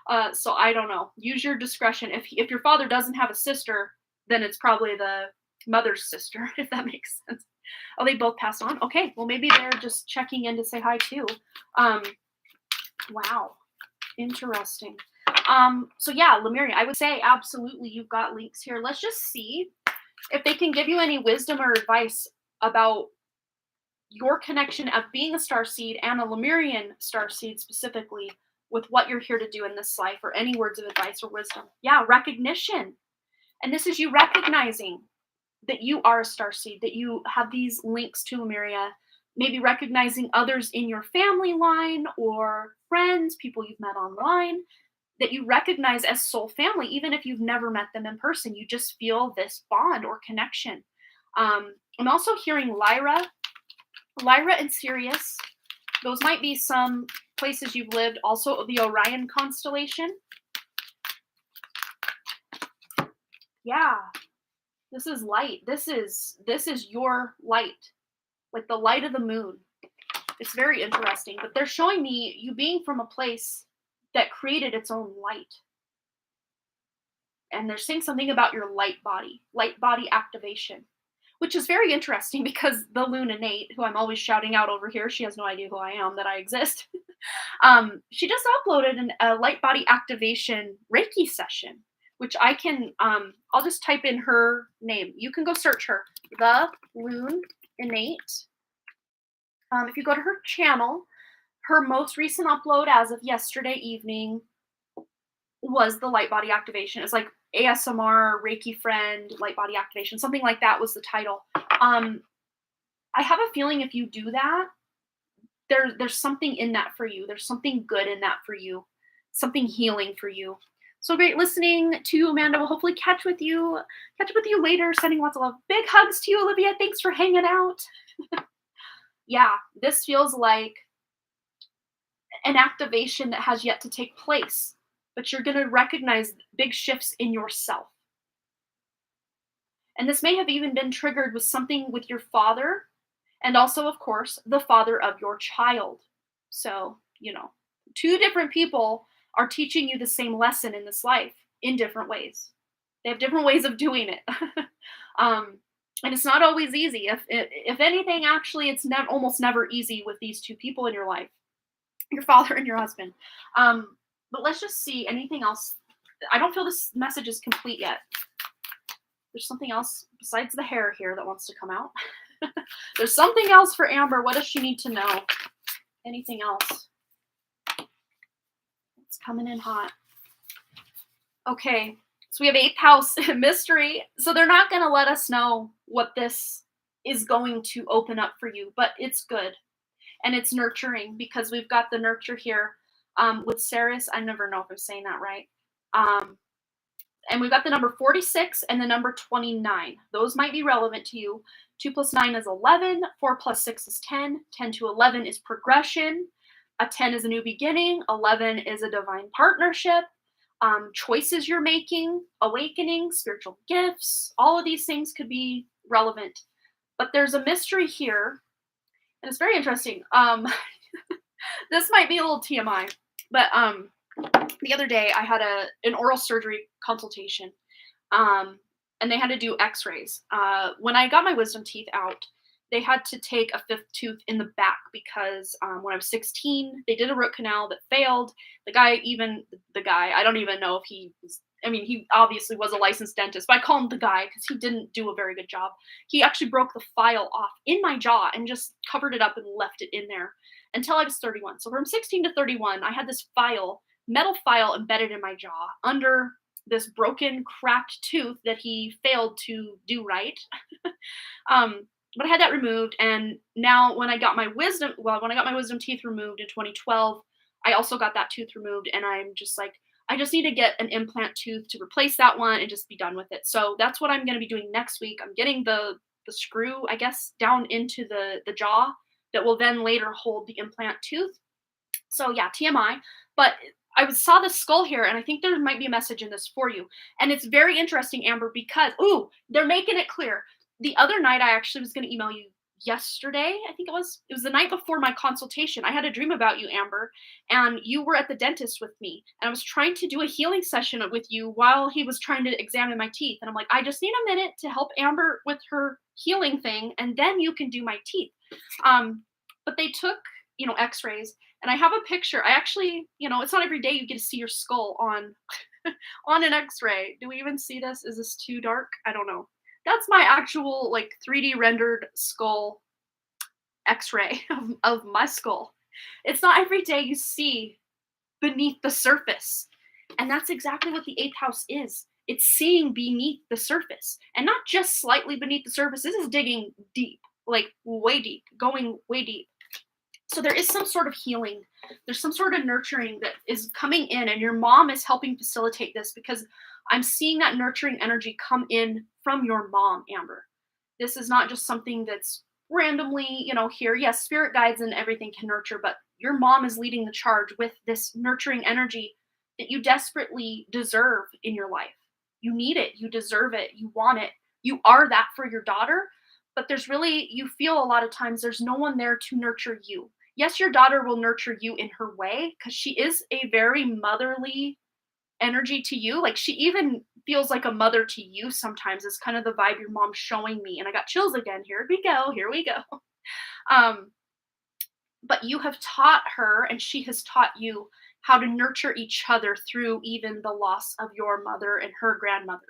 that. So I don't know. Use your discretion. If your father doesn't have a sister, then it's probably the mother's sister, if that makes sense. Oh, they both passed on? Okay, well, maybe they're just checking in to say hi too. Wow, interesting. So yeah, Lemuria, I would say absolutely you've got links here. Let's just see if they can give you any wisdom or advice about your connection of being a starseed and a Lemurian starseed specifically with what you're here to do in this life, or any words of advice or wisdom. Yeah, recognition. And this is you recognizing that you are a starseed, that you have these links to Lemuria, maybe recognizing others in your family line or friends, people you've met online, that you recognize as soul family, even if you've never met them in person. You just feel this bond or connection. I'm also hearing Lyra and Sirius. Those might be some places you've lived. Also the Orion constellation. Yeah, this is light. This is your light, like the light of the moon. It's very interesting, but they're showing me you being from a place that created its own light. And they're saying something about your light body activation, which is very interesting because the Lunanate, who I'm always shouting out over here, she has no idea who I am, that I exist. She just uploaded a light body activation Reiki session, which I can, I'll just type in her name. You can go search her, the Lunanate. If you go to her channel, her most recent upload as of yesterday evening was the light body activation. It's like ASMR, Reiki friend, light body activation, something like that was the title. I have a feeling if you do that, there's something in that for you. There's something good in that for you, something healing for you. So great listening to you, Amanda. We'll hopefully catch with you later. Sending lots of love. Big hugs to you, Olivia. Thanks for hanging out. Yeah, this feels like an activation that has yet to take place, but you're going to recognize big shifts in yourself. And this may have even been triggered with something with your father, and also, of course, the father of your child. So, two different people are teaching you the same lesson in this life in different ways. They have different ways of doing it. And it's not always easy. If anything, actually, it's almost never easy with these two people in your life, your father and your husband. But let's just see anything else. I don't feel this message is complete yet. There's something else besides the hair here that wants to come out. There's something else for Amber. What does she need to know? Anything else? It's coming in hot. Okay, so we have eighth house mystery. So they're not going to let us know what this is going to open up for you, but it's good and it's nurturing because we've got the nurture here with Ceres. I never know if I'm saying that right. Um, and we've got the number 46 and the number 29. Those might be relevant to you. 2 plus 9 is 11. 4 plus 6 is 10. 10 to 11 is progression. A 10 is a new beginning. 11 is a divine partnership. Choices you're making, awakening, spiritual gifts, all of these things could be relevant. But there's a mystery here, and it's very interesting. This might be a little TMI, but the other day I had an oral surgery consultation, um, and they had to do X-rays. When I got my wisdom teeth out, they had to take a fifth tooth in the back because when I was 16, they did a root canal that failed. The guy, I don't even know if he was. I mean, he obviously was a licensed dentist, but I call him the guy because he didn't do a very good job. He actually broke the file off in my jaw and just covered it up and left it in there until I was 31. So from 16 to 31, I had this metal file embedded in my jaw under this broken, cracked tooth that he failed to do right. But I had that removed, and now when I got my wisdom teeth removed in 2012, I also got that tooth removed, and I'm just like, I just need to get an implant tooth to replace that one and just be done with it. So that's what I'm going to be doing next week. I'm getting the screw, I guess, down into the jaw that will then later hold the implant tooth. So yeah, TMI. But saw the skull here, and I think there might be a message in this for you. And it's very interesting, Amber, because they're making it clear. The other night, I actually was going to email you yesterday. I think it was. It was the night before my consultation. I had a dream about you, Amber, and you were at the dentist with me, and I was trying to do a healing session with you while he was trying to examine my teeth. And I'm like, I just need a minute to help Amber with her healing thing, and then you can do my teeth. But they took, X-rays, and I have a picture. I actually, it's not every day you get to see your skull on on an X-ray. Do we even see this? Is this too dark? I don't know. That's my actual like 3D rendered skull X-ray of my skull. It's not every day you see beneath the surface. And that's exactly what the eighth house is. It's seeing beneath the surface, and not just slightly beneath the surface. This is digging deep, like way deep, going way deep. So there is some sort of healing. There's some sort of nurturing that is coming in, and your mom is helping facilitate this because I'm seeing that nurturing energy come in from your mom, Amber. This is not just something that's randomly, here. Yes, spirit guides and everything can nurture, but your mom is leading the charge with this nurturing energy that you desperately deserve in your life. You need it. You deserve it. You want it. You are that for your daughter, but you feel a lot of times there's no one there to nurture you. Yes, your daughter will nurture you in her way because she is a very motherly energy to you. Like she even feels like a mother to you sometimes, is kind of the vibe your mom's showing me. And I got chills again. Here we go. Here we go. Um, but you have taught her and she has taught you how to nurture each other through even the loss of your mother and her grandmother.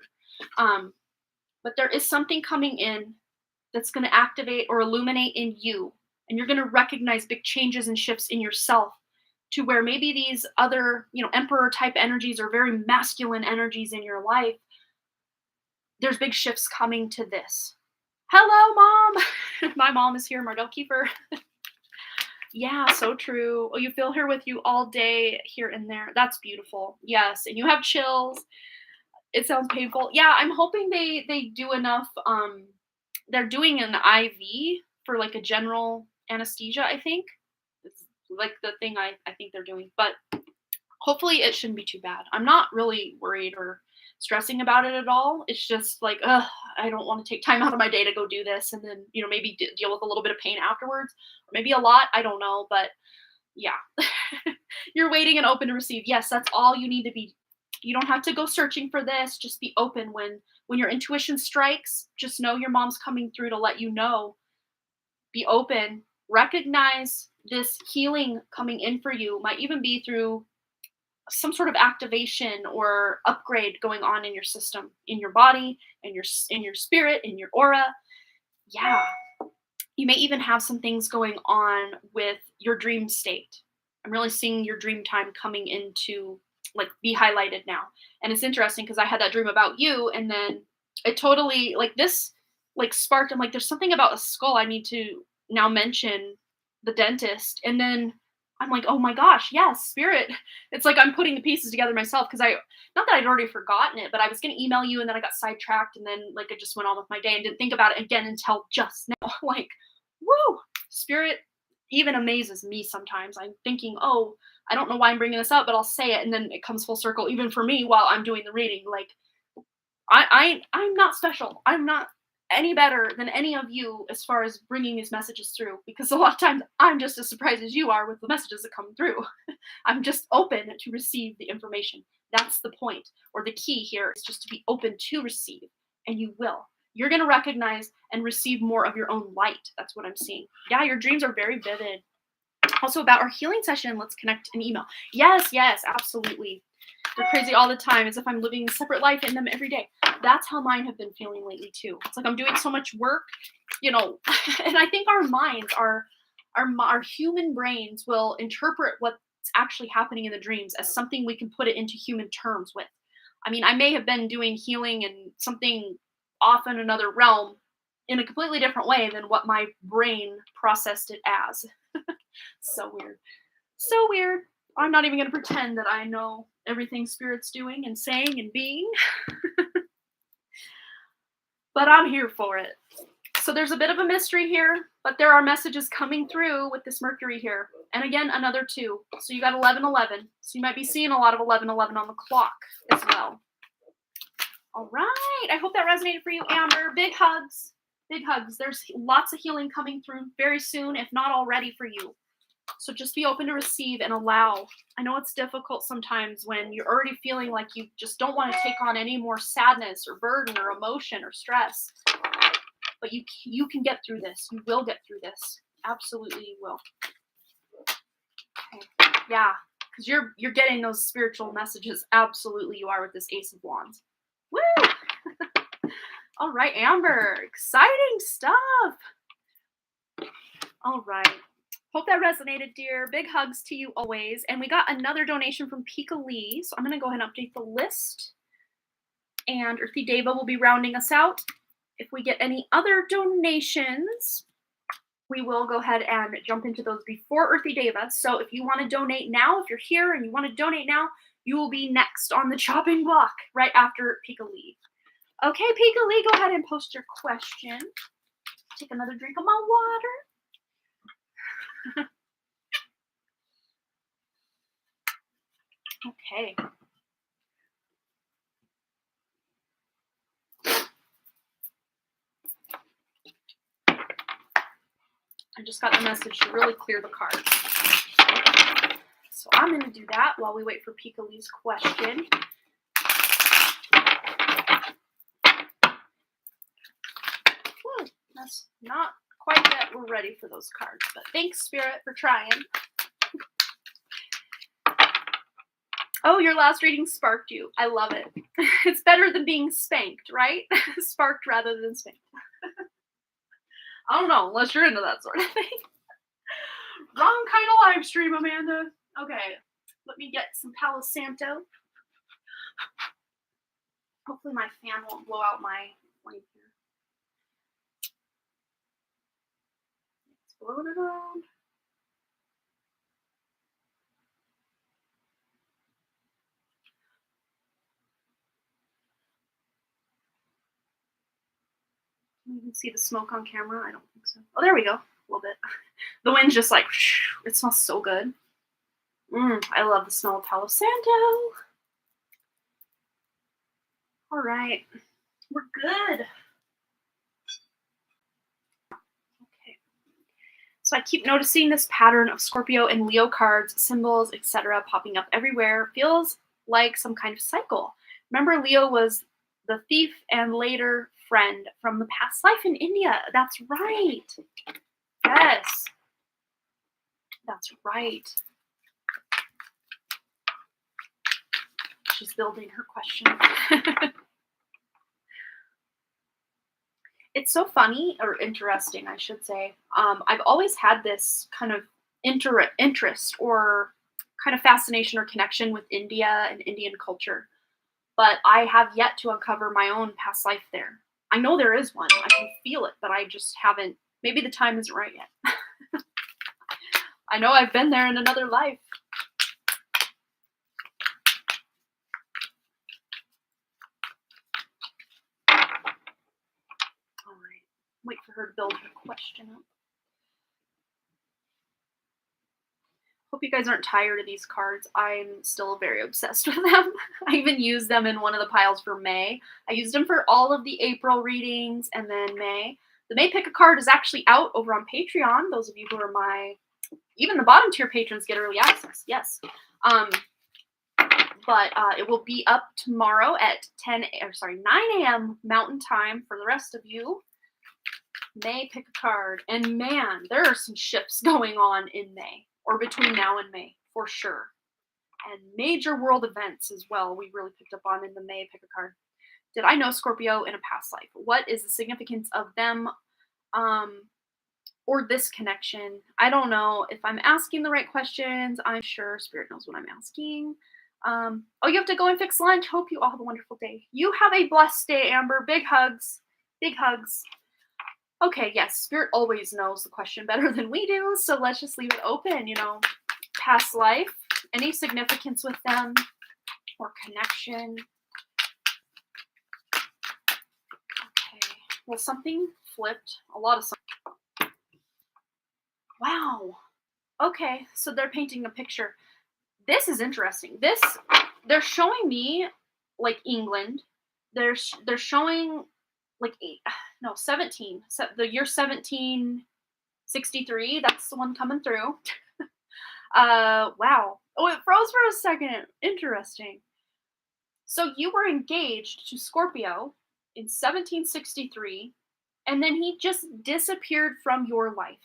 But there is something coming in that's going to activate or illuminate in you. And you're going to recognize big changes and shifts in yourself to where maybe these other, emperor type energies or very masculine energies in your life, there's big shifts coming to this. Hello, Mom. My mom is here, Mardell Kiefer. Yeah, so true. Oh, you feel her with you all day here and there. That's beautiful. Yes, and you have chills. It sounds painful. Yeah, I'm hoping they do enough. They're doing an IV for like a general anesthesia, I think. It's like the thing I think they're doing. But hopefully it shouldn't be too bad. I'm not really worried or stressing about it at all. It's just like, I don't want to take time out of my day to go do this and then, maybe deal with a little bit of pain afterwards. Or maybe a lot. I don't know. But yeah, you're waiting and open to receive. Yes, that's all you need to be. You don't have to go searching for this. Just be open when your intuition strikes. Just know your mom's coming through to let you know. Be open. Recognize this healing coming in for you. Might even be through some sort of activation or upgrade going on in your system, in your body, in your spirit, in your aura. Yeah. You may even have some things going on with your dream state. I'm really seeing your dream time coming into like be highlighted now. And it's interesting because I had that dream about you, and then it totally like this like sparked. I'm like, there's something about a skull I need to now mention the dentist. And then I'm like, oh my gosh, yes, spirit. It's like I'm putting the pieces together myself because I not that I'd already forgotten it, but I was gonna email you and then I got sidetracked and then like I just went on with my day and didn't think about it again until just now. Like, woo, spirit even amazes me sometimes. I'm thinking, oh, I don't know why I'm bringing this up, but I'll say it, and then it comes full circle, even for me while I'm doing the reading. Like, I'm not special. I'm not any better than any of you as far as bringing these messages through, because a lot of times I'm just as surprised as you are with the messages that come through. I'm just open to receive the information. That's the point, or the key here is just to be open to receive, and you will. You're going to recognize and receive more of your own light. That's what I'm seeing. Yeah, your dreams are very vivid. Also, about our healing session, let's connect an email. Yes, yes, absolutely. They're crazy all the time, as if I'm living a separate life in them every day. That's how mine have been feeling lately too. It's like I'm doing so much work, you know, and I think our minds, our human brains will interpret what's actually happening in the dreams as something we can put it into human terms with. I mean, I may have been doing healing and something off in another realm in a completely different way than what my brain processed it as. So weird. So weird. I'm not even going to pretend that I know everything Spirit's doing and saying and being. But I'm here for it. So there's a bit of a mystery here, but there are messages coming through with this Mercury here. And again, another 2. So you got 1111. So you might be seeing a lot of 1111 on the clock as well. All right. I hope that resonated for you, Amber. Big hugs. Big hugs. There's lots of healing coming through very soon, if not already, for you. So just be open to receive and allow. I know it's difficult sometimes when you're already feeling like you just don't want to take on any more sadness or burden or emotion or stress. But you can get through this. You will get through this. Absolutely you will. Okay. Yeah, because you're getting those spiritual messages. Absolutely you are with this Ace of Wands. Woo! All right, Amber. Exciting stuff. All right. Hope that resonated, dear. Big hugs to you always. And we got another donation from Pika Lee. So I'm going to go ahead and update the list. And Earthy Deva will be rounding us out. If we get any other donations, we will go ahead and jump into those before Earthy Deva. So if you want to donate now, if you're here and you want to donate now, you will be next on the chopping block right after Pika Lee. Okay, Pika Lee, go ahead and post your question. Take another drink of my water. Okay. I just got the message to really clear the cards. So I'm going to do that while we wait for Pika Lee's question. Whew, that's not quite yet. We're ready for those cards, but thanks, Spirit, for trying. Oh, your last reading sparked you. I love it. It's better than being spanked, right? Sparked rather than spanked. I don't know, unless you're into that sort of thing. Wrong kind of live stream, Amanda. Okay, let me get some Palo Santo. Hopefully my fan won't blow out my flame here. It's blowing it around. You can see the smoke on camera. I don't think so. Oh, there we go. A little bit. The wind's just like, it smells so good. I love the smell of Palo Santo. All right. We're good. Okay. So I keep noticing this pattern of Scorpio and Leo cards, symbols, etc. popping up everywhere. Feels like some kind of cycle. Remember, Leo was the thief and later friend from the past life in India. That's right. Yes. That's right. She's building her question. It's so funny, or interesting, I should say. I've always had this kind of interest or kind of fascination or connection with India and Indian culture. But I have yet to uncover my own past life there. I know there is one. I can feel it, but I just haven't. Maybe the time isn't right yet. I know I've been there in another life. All right. Wait for her to build her question up. Hope you guys aren't tired of these cards. I'm still very obsessed with them. I even used them in one of the piles for May. I used them for all of the April readings and then May. The May Pick a Card is actually out over on Patreon. Those of you who are even the bottom tier patrons get early access. Yes. But it will be up tomorrow at 9 a.m. Mountain Time for the rest of you. May Pick a Card. And man, there are some shifts going on in May. Or between now and May, for sure. And major world events as well, we really picked up on in the May Pick a Card. Did I know Scorpio in a past life? What is the significance of them or this connection? I don't know if I'm asking the right questions. I'm sure Spirit knows what I'm asking. Oh, you have to go and fix lunch. Hope you all have a wonderful day. You have a blessed day, Amber. Big hugs. Big hugs. Okay, yes, Spirit always knows the question better than we do, so let's just leave it open, past life, any significance with them, or connection. Okay, well, something flipped, a lot of something. Wow, okay, so they're painting a picture. This is interesting. They're showing me, like, England. They're showing, like, 17. The year 1763. That's the one coming through. Wow. Oh, it froze for a second. Interesting. So you were engaged to Scorpio in 1763, and then he just disappeared from your life.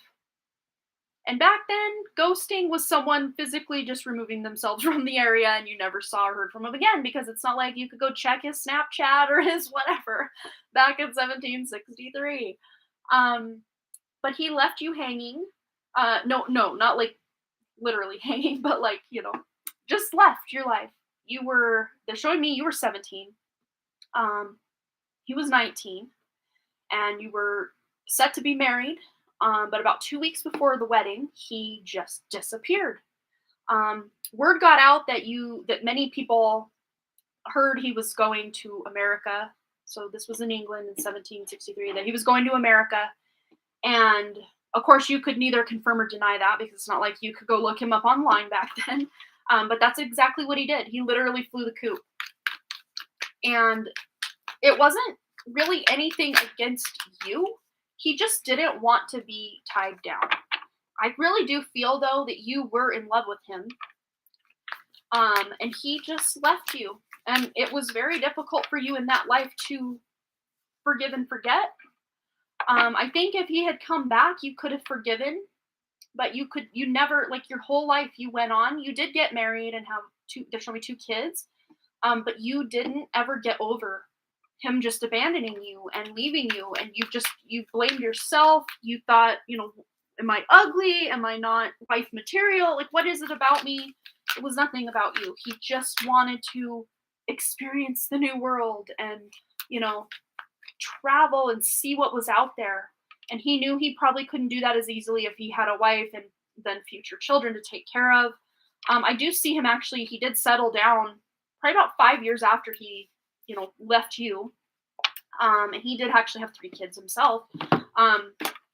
And back then, ghosting was someone physically just removing themselves from the area and you never saw or heard from him again, because it's not like you could go check his Snapchat or his whatever back in 1763. But he left you hanging. No, not like literally hanging, but like, just left your life. They're showing me you were 17. He was 19, and you were set to be married. But about 2 weeks before the wedding, he just disappeared. Word got out that many people heard he was going to America. So this was in England in 1763, that he was going to America. And of course, you could neither confirm or deny that, because it's not like you could go look him up online back then. But that's exactly what he did. He literally flew the coop. And it wasn't really anything against you. He just didn't want to be tied down. I really do feel, though, that you were in love with him. And he just left you. And it was very difficult for you in that life to forgive and forget. I think if he had come back, you could have forgiven. But you never, like, your whole life you went on. You did get married and have there's only 2 kids. But you didn't ever get over him just abandoning you and leaving you, and you blamed yourself. You thought, am I ugly? Am I not wife material? Like, what is it about me? It was nothing about you. He just wanted to experience the new world and, travel and see what was out there. And he knew he probably couldn't do that as easily if he had a wife and then future children to take care of. I do see him actually, he did settle down probably about 5 years after he left you. And he did actually have 3 kids himself,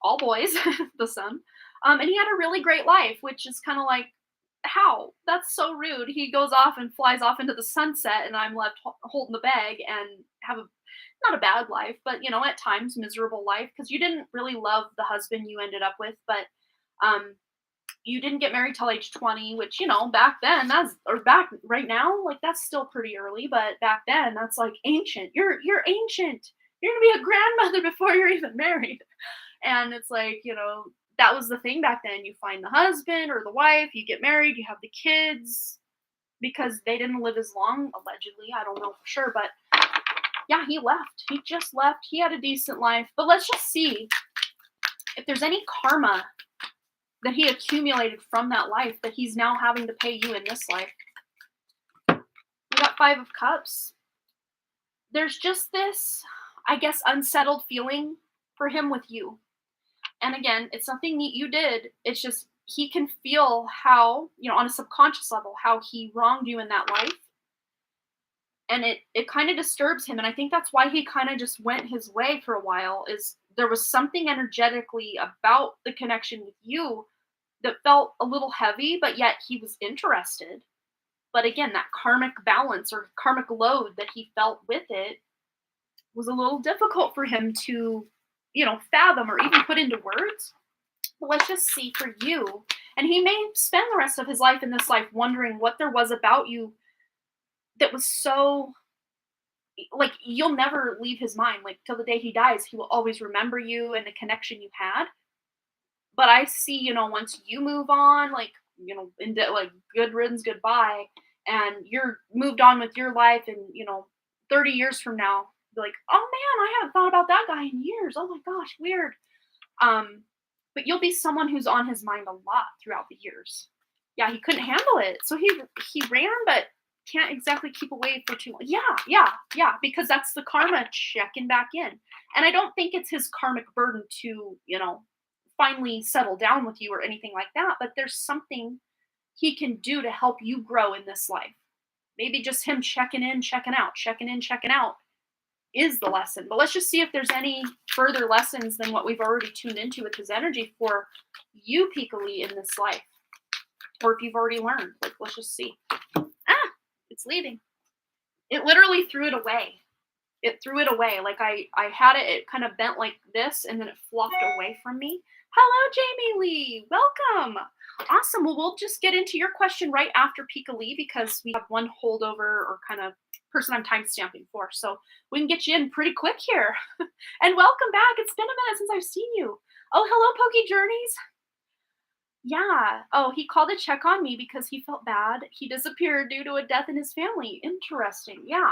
all boys, the son. And he had a really great life, which is kind of like, how? That's so rude. He goes off and flies off into the sunset, and I'm left holding the bag and have not a bad life, but, at times miserable life, because you didn't really love the husband you ended up with, but you didn't get married till age 20, which, back then, back right now, like, that's still pretty early, but back then, that's like ancient. You're ancient. You're gonna be a grandmother before you're even married. And it's like, that was the thing back then. You find the husband or the wife, you get married, you have the kids, because they didn't live as long, allegedly. I don't know for sure, but yeah, he left. He just left. He had a decent life. But let's just see if there's any karma that he accumulated from that life that he's now having to pay you in this life. We got 5 of Cups. There's just this, I guess, unsettled feeling for him with you. And again, it's nothing you did. It's just he can feel how, on a subconscious level, how he wronged you in that life. And it kind of disturbs him. And I think that's why he kind of just went his way for a while, is there was something energetically about the connection with you that felt a little heavy, but yet he was interested. But again, that karmic balance or karmic load that he felt with it was a little difficult for him to, fathom or even put into words. But let's just see for you. And he may spend the rest of his life in this life wondering what there was about you that was so, like, you'll never leave his mind. Like, till the day he dies, he will always remember you and the connection you had. But I see, once you move on, like, like, good riddance, goodbye, and you're moved on with your life, and 30 years from now, be like, oh man, I haven't thought about that guy in years. Oh my gosh, weird. But you'll be someone who's on his mind a lot throughout the years. Yeah, he couldn't handle it, so he ran, but can't exactly keep away for too long. Yeah, because that's the karma checking back in. And I don't think it's his karmic burden to, finally settle down with you or anything like that, but there's something he can do to help you grow in this life. Maybe just him checking in, checking out is the lesson. But let's just see if there's any further lessons than what we've already tuned into with his energy for you, Pikali, in this life. Or if you've already learned. Like, let's just see. It's leaving. It literally threw it away. It threw it away. Like, I had it kind of bent like this, and then it flopped away from me. Hello, Jamie Lee. Welcome. Awesome. Well, we'll just get into your question right after Pikali, because we have one holdover or kind of person I'm time stamping for. So we can get you in pretty quick here. And welcome back. It's been a minute since I've seen you. Oh, hello, Pokey Journeys. Yeah. Oh, he called to check on me because he felt bad. He disappeared due to a death in his family. Interesting. Yeah.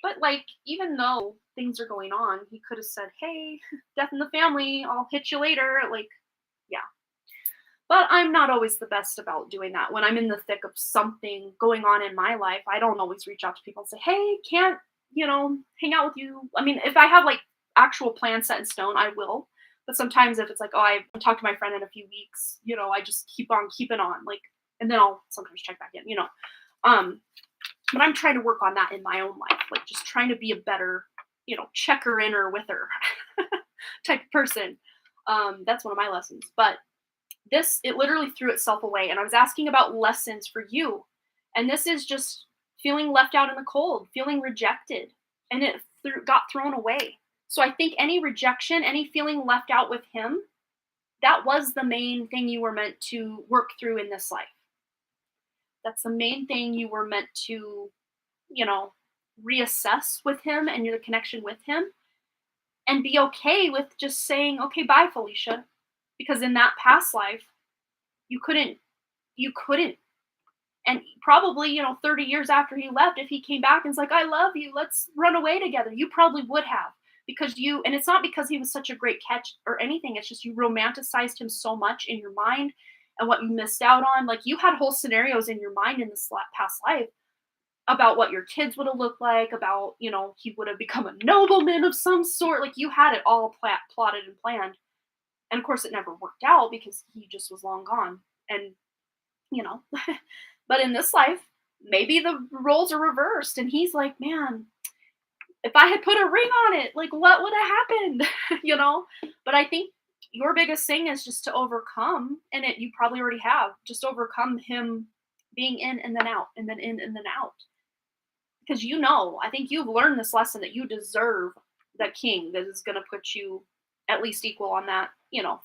But, like, even though things are going on, he could have said, hey, death in the family, I'll hit you later. Like, yeah. But I'm not always the best about doing that. When I'm in the thick of something going on in my life, I don't always reach out to people and say, hey, can't, hang out with you. I mean, if I have, like, actual plans set in stone, I will. But sometimes if it's like, oh, I talked to my friend in a few weeks, I just keep on keeping on. Like, and then I'll sometimes check back in, But I'm trying to work on that in my own life, like just trying to be a better, checker in or with her type of person. That's one of my lessons. But it literally threw itself away. And I was asking about lessons for you. And this is just feeling left out in the cold, feeling rejected. And it got thrown away. So I think any rejection, any feeling left out with him, that was the main thing you were meant to work through in this life. That's the main thing you were meant to, reassess with him and your connection with him, and be okay with just saying, okay, bye, Felicia. Because in that past life, you couldn't. And probably, 30 years after he left, if he came back and was like, I love you, let's run away together, you probably would have. Because and it's not because he was such a great catch or anything. It's just you romanticized him so much in your mind and what you missed out on. Like, you had whole scenarios in your mind in this past life about what your kids would have looked like, about, he would have become a nobleman of some sort. Like, you had it all plotted and planned. And of course it never worked out because he just was long gone. And, but in this life, maybe the roles are reversed. And he's like, man, if I had put a ring on it, like, what would have happened? But I think your biggest thing is just to overcome, and you probably already have, just overcome him being in and then out, and then in and then out. Because I think you've learned this lesson that you deserve that king that is going to put you at least equal on that,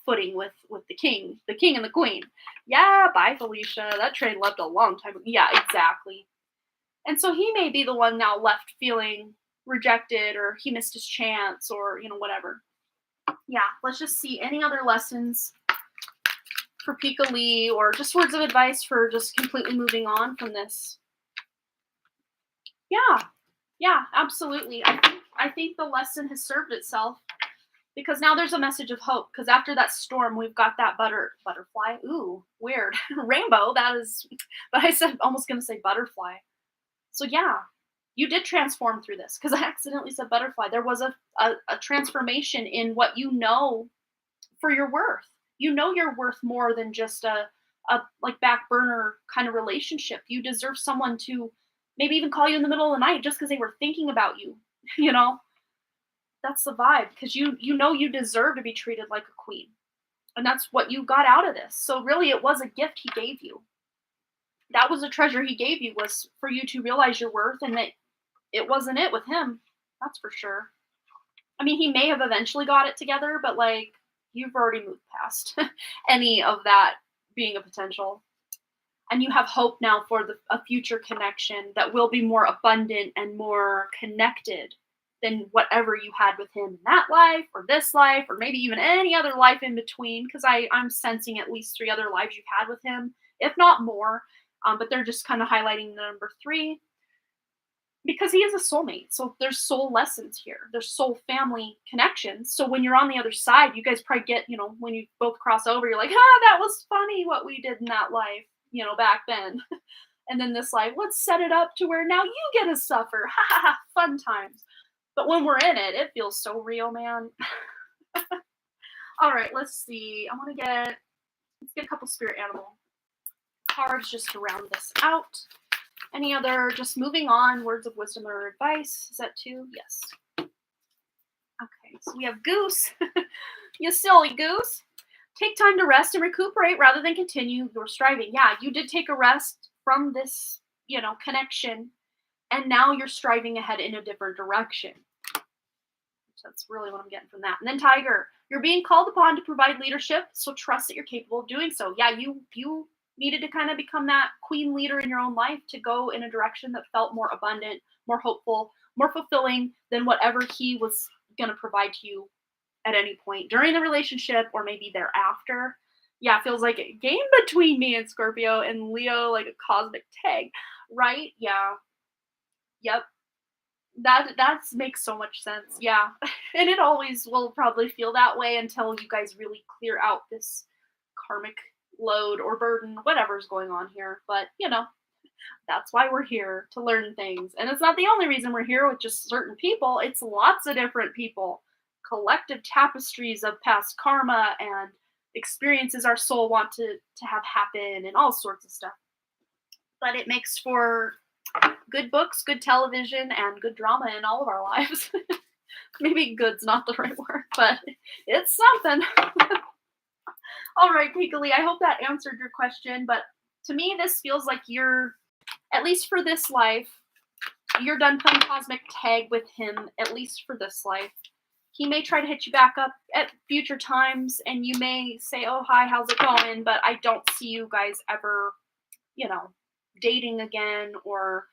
footing with the king and the queen. Yeah, bye, Felicia. That train left a long time ago. Yeah, exactly. And so he may be the one now left feeling rejected, or he missed his chance, or, whatever. Yeah, let's just see any other lessons for Pikali, or just words of advice for just completely moving on from this. Yeah, absolutely. I think the lesson has served itself. Because now there's a message of hope. Because after that storm, we've got that butterfly. Ooh, weird. Rainbow, that is, but I said, almost going to say butterfly. So yeah, you did transform through this because I accidentally said butterfly. There was a transformation in what you know for your worth. You know you're worth more than just a like back burner kind of relationship. You deserve someone to maybe even call you in the middle of the night just because they were thinking about you. You know, that's the vibe because you know you deserve to be treated like a queen, and that's what you got out of this. So really, it was a gift he gave you. That was a treasure he gave you, was for you to realize your worth, and that it wasn't it with him. That's for sure. I mean, he may have eventually got it together, but like you've already moved past any of that being a potential. And you have hope now for a future connection that will be more abundant and more connected than whatever you had with him in that life or this life or maybe even any other life in between. Because I'm sensing at least 3 other lives you've had with him, if not more. But they're just kind of highlighting the number 3 because he is a soulmate. So there's soul lessons here. There's soul family connections. So when you're on the other side, you guys probably get, when you both cross over, you're like, that was funny what we did in that life, back then. And then this life, let's set it up to where now you get to suffer. Ha ha ha, fun times. But when we're in it, it feels so real, man. All right, let's see. Let's get a couple spirit animal cards just to round this out. Any other, just moving on, words of wisdom or advice? Is that 2? Yes. Okay, so we have Goose. You silly goose. Take time to rest and recuperate rather than continue your striving. Yeah, you did take a rest from this, connection, and now you're striving ahead in a different direction. That's really what I'm getting from that. And then Tiger, you're being called upon to provide leadership, so trust that you're capable of doing so. Yeah, you needed to kind of become that queen leader in your own life to go in a direction that felt more abundant, more hopeful, more fulfilling than whatever he was going to provide to you at any point during the relationship or maybe thereafter. Yeah, it feels like a game between me and Scorpio and Leo, like a cosmic tag, right? Yeah. Yep. That makes so much sense. Yeah. And it always will probably feel that way until you guys really clear out this karmic load or burden, whatever's going on here. But, that's why we're here, to learn things. And it's not the only reason we're here with just certain people. It's lots of different people. Collective tapestries of past karma and experiences our soul want to have happen and all sorts of stuff. But it makes for good books, good television, and good drama in all of our lives. Maybe good's not the right word, but it's something. All right, Piccoli, I hope that answered your question. But to me, this feels like you're, at least for this life, you're done playing cosmic tag with him, at least for this life. He may try to hit you back up at future times, and you may say, oh, hi, how's it going? But I don't see you guys ever, dating again or,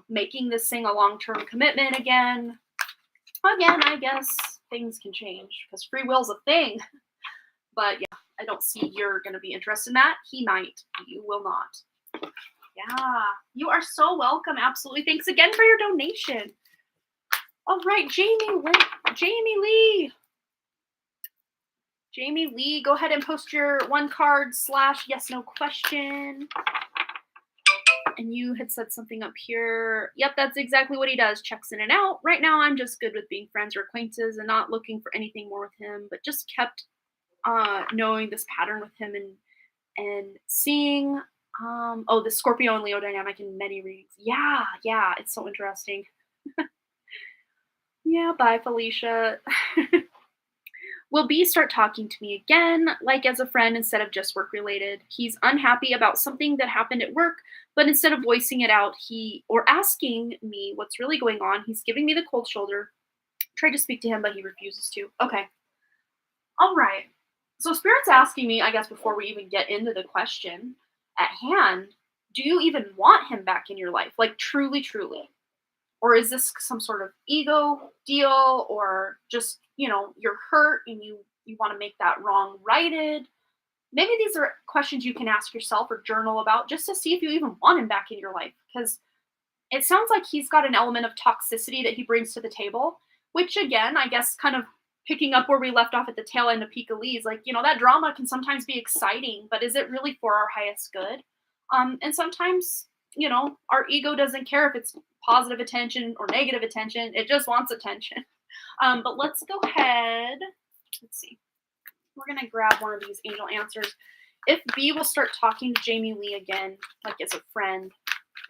making this thing a long-term commitment again. Again, I guess things can change because free will's a thing. But yeah, I don't see you're going to be interested in that. He might. You will not. Yeah, you are so welcome. Absolutely. Thanks again for your donation. All right, Jamie Lee. Jamie Lee, go ahead and post your 1 card / yes, no question. And you had said something up here. Yep, that's exactly what he does. Checks in and out. Right now, I'm just good with being friends or acquaintances and not looking for anything more with him, but just kept knowing this pattern with him and seeing the Scorpio and Leo dynamic in many readings. Yeah, it's so interesting. Yeah, bye, Felicia. Will B start talking to me again, like as a friend instead of just work related? He's unhappy about something that happened at work, but instead of voicing it out, or asking me what's really going on, he's giving me the cold shoulder. Tried to speak to him, but he refuses to. Okay. All right. So Spirit's asking me, I guess before we even get into the question at hand, do you even want him back in your life? Like truly, truly? Or is this some sort of ego deal, or just, you're hurt and you want to make that wrong righted? Maybe these are questions you can ask yourself or journal about just to see if you even want him back in your life. Because it sounds like he's got an element of toxicity that he brings to the table, which again, I guess kind of picking up where we left off at the tail end of Picalese, like, that drama can sometimes be exciting, but is it really for our highest good? And sometimes, our ego doesn't care if it's positive attention or negative attention. It just wants attention. But let's go ahead. Let's see. We're going to grab one of these angel answers. If B will start talking to Jamie Lee again, like as a friend,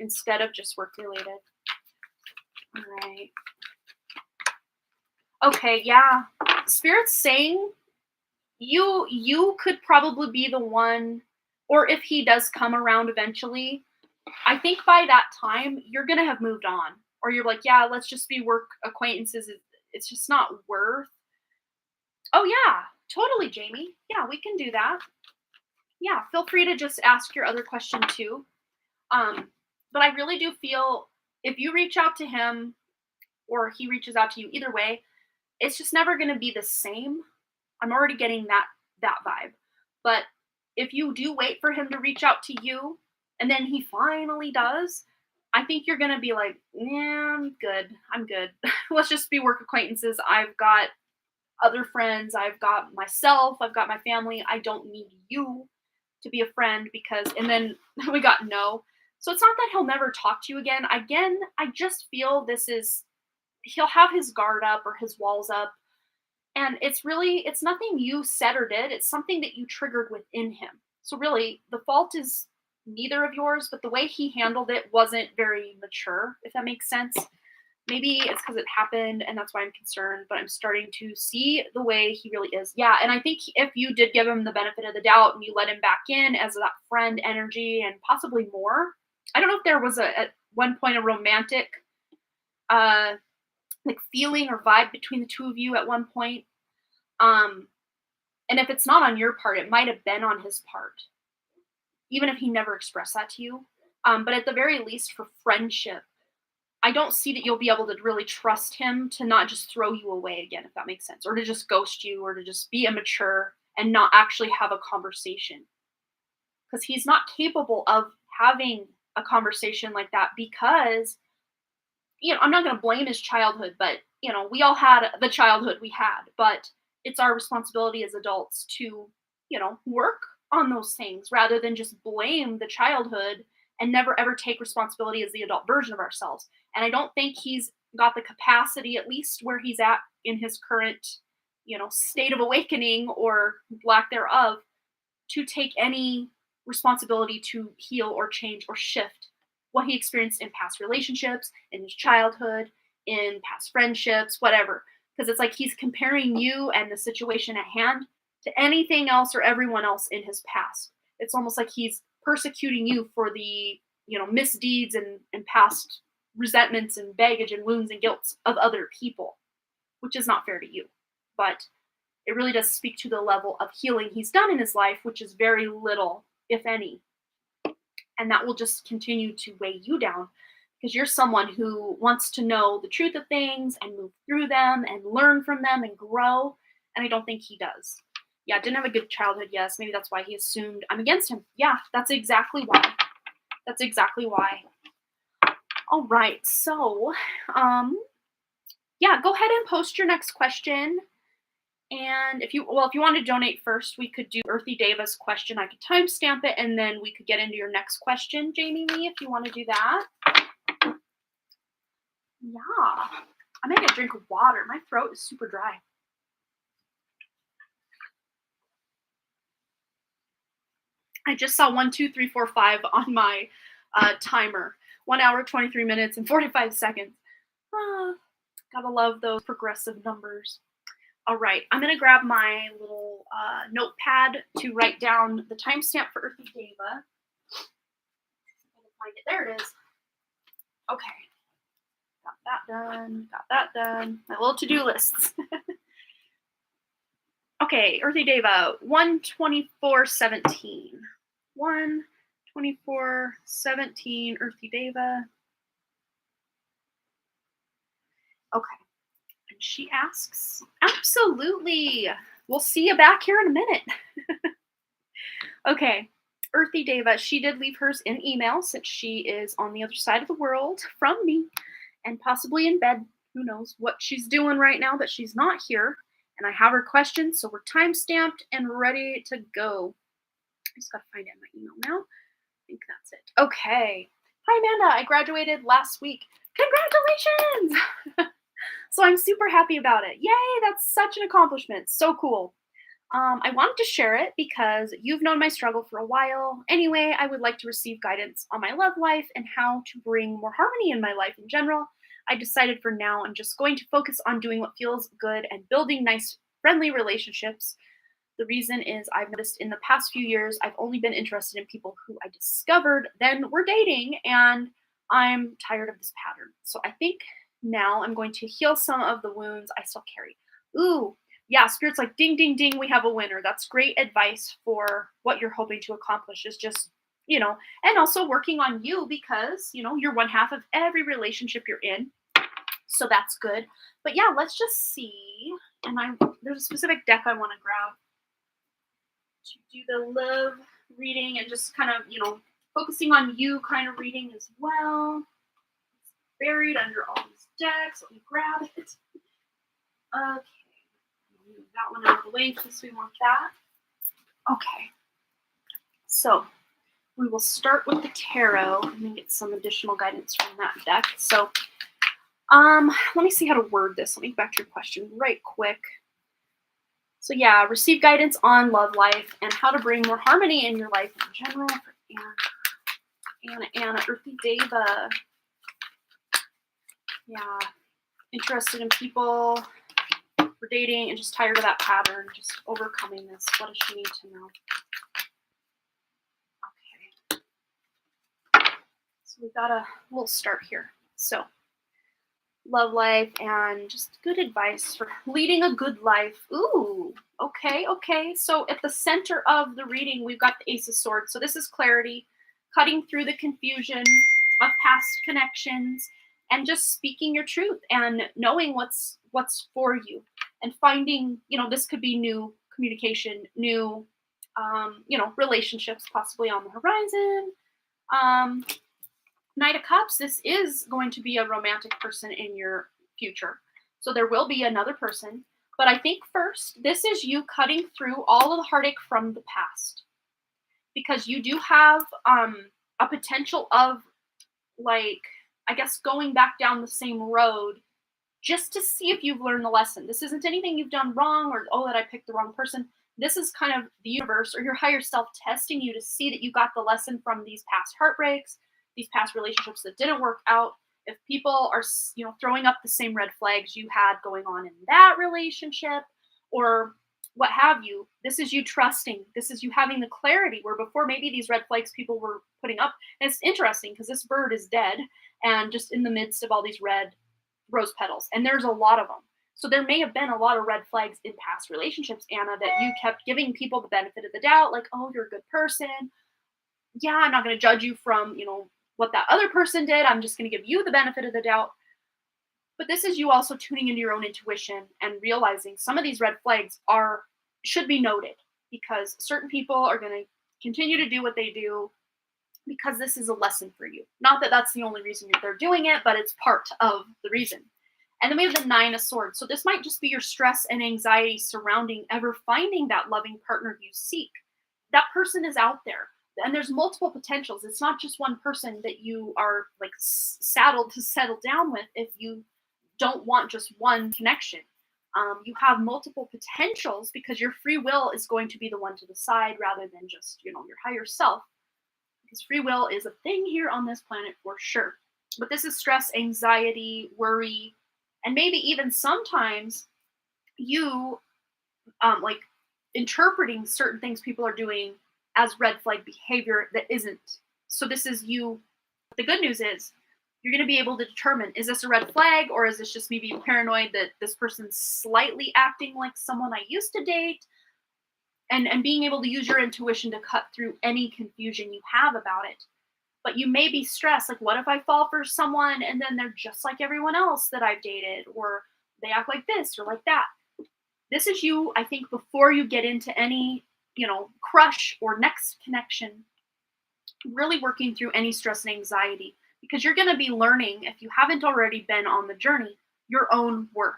instead of just work related. All right. Okay, yeah. Spirit's saying you could probably be the one, or if he does come around eventually, I think by that time you're gonna have moved on, or you're like, yeah, let's just be work acquaintances. It's just not worth. Oh yeah, totally, Jamie. Yeah, we can do that. Yeah, feel free to just ask your other question too. But I really do feel if you reach out to him or he reaches out to you, either way, it's just never going to be the same. I'm already getting that vibe. But if you do wait for him to reach out to you and then he finally does, I think you're going to be like, yeah, I'm good. Let's just be work acquaintances. I've got other friends. I've got myself. I've got my family. I don't need you to be a friend because, and then we got no. So it's not that he'll never talk to you again. Again, I just feel he'll have his guard up or his walls up. And it's nothing you said or did. It's something that you triggered within him. So really, the fault is neither of yours, but the way he handled it wasn't very mature, if that makes sense. Maybe it's because it happened and that's why I'm concerned, but I'm starting to see the way he really is. Yeah, and I think if you did give him the benefit of the doubt and you let him back in as that friend energy and possibly more, I don't know if there was at one point a romantic like feeling or vibe between the two of you at one point. And if it's not on your part, it might have been on his part, even if he never expressed that to you. But at the very least, for friendship, I don't see that you'll be able to really trust him to not just throw you away again, if that makes sense, or to just ghost you, or to just be immature and not actually have a conversation. Because he's not capable of having a conversation like that because, I'm not going to blame his childhood, but, we all had the childhood we had, but it's our responsibility as adults to, work on those things rather than just blame the childhood and never ever take responsibility as the adult version of ourselves. And I don't think he's got the capacity, at least where he's at in his current, state of awakening or lack thereof, to take any responsibility to heal or change or shift what he experienced in past relationships, in his childhood, in past friendships, whatever. Because it's like he's comparing you and the situation at hand to anything else or everyone else in his past. It's almost like he's persecuting you for the, misdeeds and past resentments and baggage and wounds and guilt of other people, which is not fair to you. But it really does speak to the level of healing he's done in his life, which is very little, if any. And that will just continue to weigh you down because you're someone who wants to know the truth of things and move through them and learn from them and grow. And I don't think he does. Yeah, didn't have a good childhood. Yes, maybe that's why he assumed I'm against him. Yeah, that's exactly why. That's exactly why. All right, so, yeah, go ahead and post your next question. And if you want to donate first, we could do Earthy Deva's question. I could timestamp it, and then we could get into your next question, Jamie Lee, if you want to do that. Yeah. I'm going to get a drink of water. My throat is super dry. I just saw 1, 2, 3, 4, 5 on my timer. 1 hour, 23 minutes, and 45 seconds. Gotta love those progressive numbers. All right, I'm going to grab my little notepad to write down the timestamp for Earthy Deva. Find it. There it is. Okay. Got that done. My little to-do lists. Okay, Earthy Deva, 1/24/17. 1/24/17, Earthy Deva. Okay. And she asks, absolutely. We'll see you back here in a minute. Okay. Earthy Deva, she did leave hers in email since she is on the other side of the world from me and possibly in bed. Who knows what she's doing right now, but she's not here. And I have her questions, so we're time stamped and ready to go. I just gotta find out my email now. I think that's it. Okay. Hi, Amanda. I graduated last week. Congratulations! So I'm super happy about it. Yay, that's such an accomplishment. So cool. I wanted to share it because you've known my struggle for a while. Anyway, I would like to receive guidance on my love life and how to bring more harmony in my life in general. I decided for now I'm just going to focus on doing what feels good and building nice, friendly relationships. The reason is I've noticed in the past few years, I've only been interested in people who I discovered then were dating, and I'm tired of this pattern. So I think now I'm going to heal some of the wounds I still carry. Ooh, yeah, Spirit's like, ding, ding, ding, we have a winner. That's great advice for what you're hoping to accomplish is just, and also working on you because, you're one half of every relationship you're in. So that's good. But yeah, let's just see. And there's a specific deck I want to grab to do the love reading and just kind of, focusing on you kind of reading as well. It's buried under all these decks. Let me grab it. Okay. Move that one out of the way in case we want that. Okay. So we will start with the tarot and then get some additional guidance from that deck. So let me see how to word this. Let me get back to your question right quick. So yeah, receive guidance on love life and how to bring more harmony in your life in general. For Anna, Earthy Deva. Yeah, interested in people for dating and just tired of that pattern, just overcoming this. What does she need to know? Okay. So we've got a little start here. So love life and just good advice for leading a good life. Ooh, okay. So at the center of the reading, we've got the Ace of Swords. So this is clarity, cutting through the confusion of past connections and just speaking your truth and knowing what's for you and finding, this could be new communication, new, relationships possibly on the horizon. Knight of Cups, this is going to be a romantic person in your future. So there will be another person. But I think first, this is you cutting through all of the heartache from the past. Because you do have a potential of, going back down the same road just to see if you've learned the lesson. This isn't anything you've done wrong or, that I picked the wrong person. This is kind of the universe or your higher self testing you to see that you got the lesson from these past heartbreaks, these past relationships that didn't work out. If people are, throwing up the same red flags you had going on in that relationship or what have you, this is you trusting. This is you having the clarity where before maybe these red flags people were putting up. And it's interesting because this bird is dead and just in the midst of all these red rose petals. And there's a lot of them. So there may have been a lot of red flags in past relationships, Anna, that you kept giving people the benefit of the doubt. Like, oh, you're a good person. Yeah, I'm not going to judge you from, what that other person did. I'm just going to give you the benefit of the doubt. But this is you also tuning into your own intuition and realizing some of these red flags should be noted because certain people are going to continue to do what they do because this is a lesson for you. Not that that's the only reason they're doing it, but it's part of the reason. And then we have the Nine of Swords. So this might just be your stress and anxiety surrounding ever finding that loving partner you seek. That person is out there. And there's multiple potentials. It's not just one person that you are saddled to settle down with if you don't want just one connection. You have multiple potentials because your free will is going to be the one to decide rather than just, your higher self. Because free will is a thing here on this planet for sure. But this is stress, anxiety, worry, and maybe even sometimes you interpreting certain things people are doing as red flag behavior that isn't. So this is you. The good news is you're going to be able to determine, is this a red flag or is this just me being paranoid that this person's slightly acting like someone I used to date? And being able to use your intuition to cut through any confusion you have about it. But you may be stressed. Like, what if I fall for someone and then they're just like everyone else that I've dated, or they act like this or like that? This is you, I think, before you get into any, crush or next connection, really working through any stress and anxiety, because you're going to be learning, if you haven't already been on the journey, your own worth,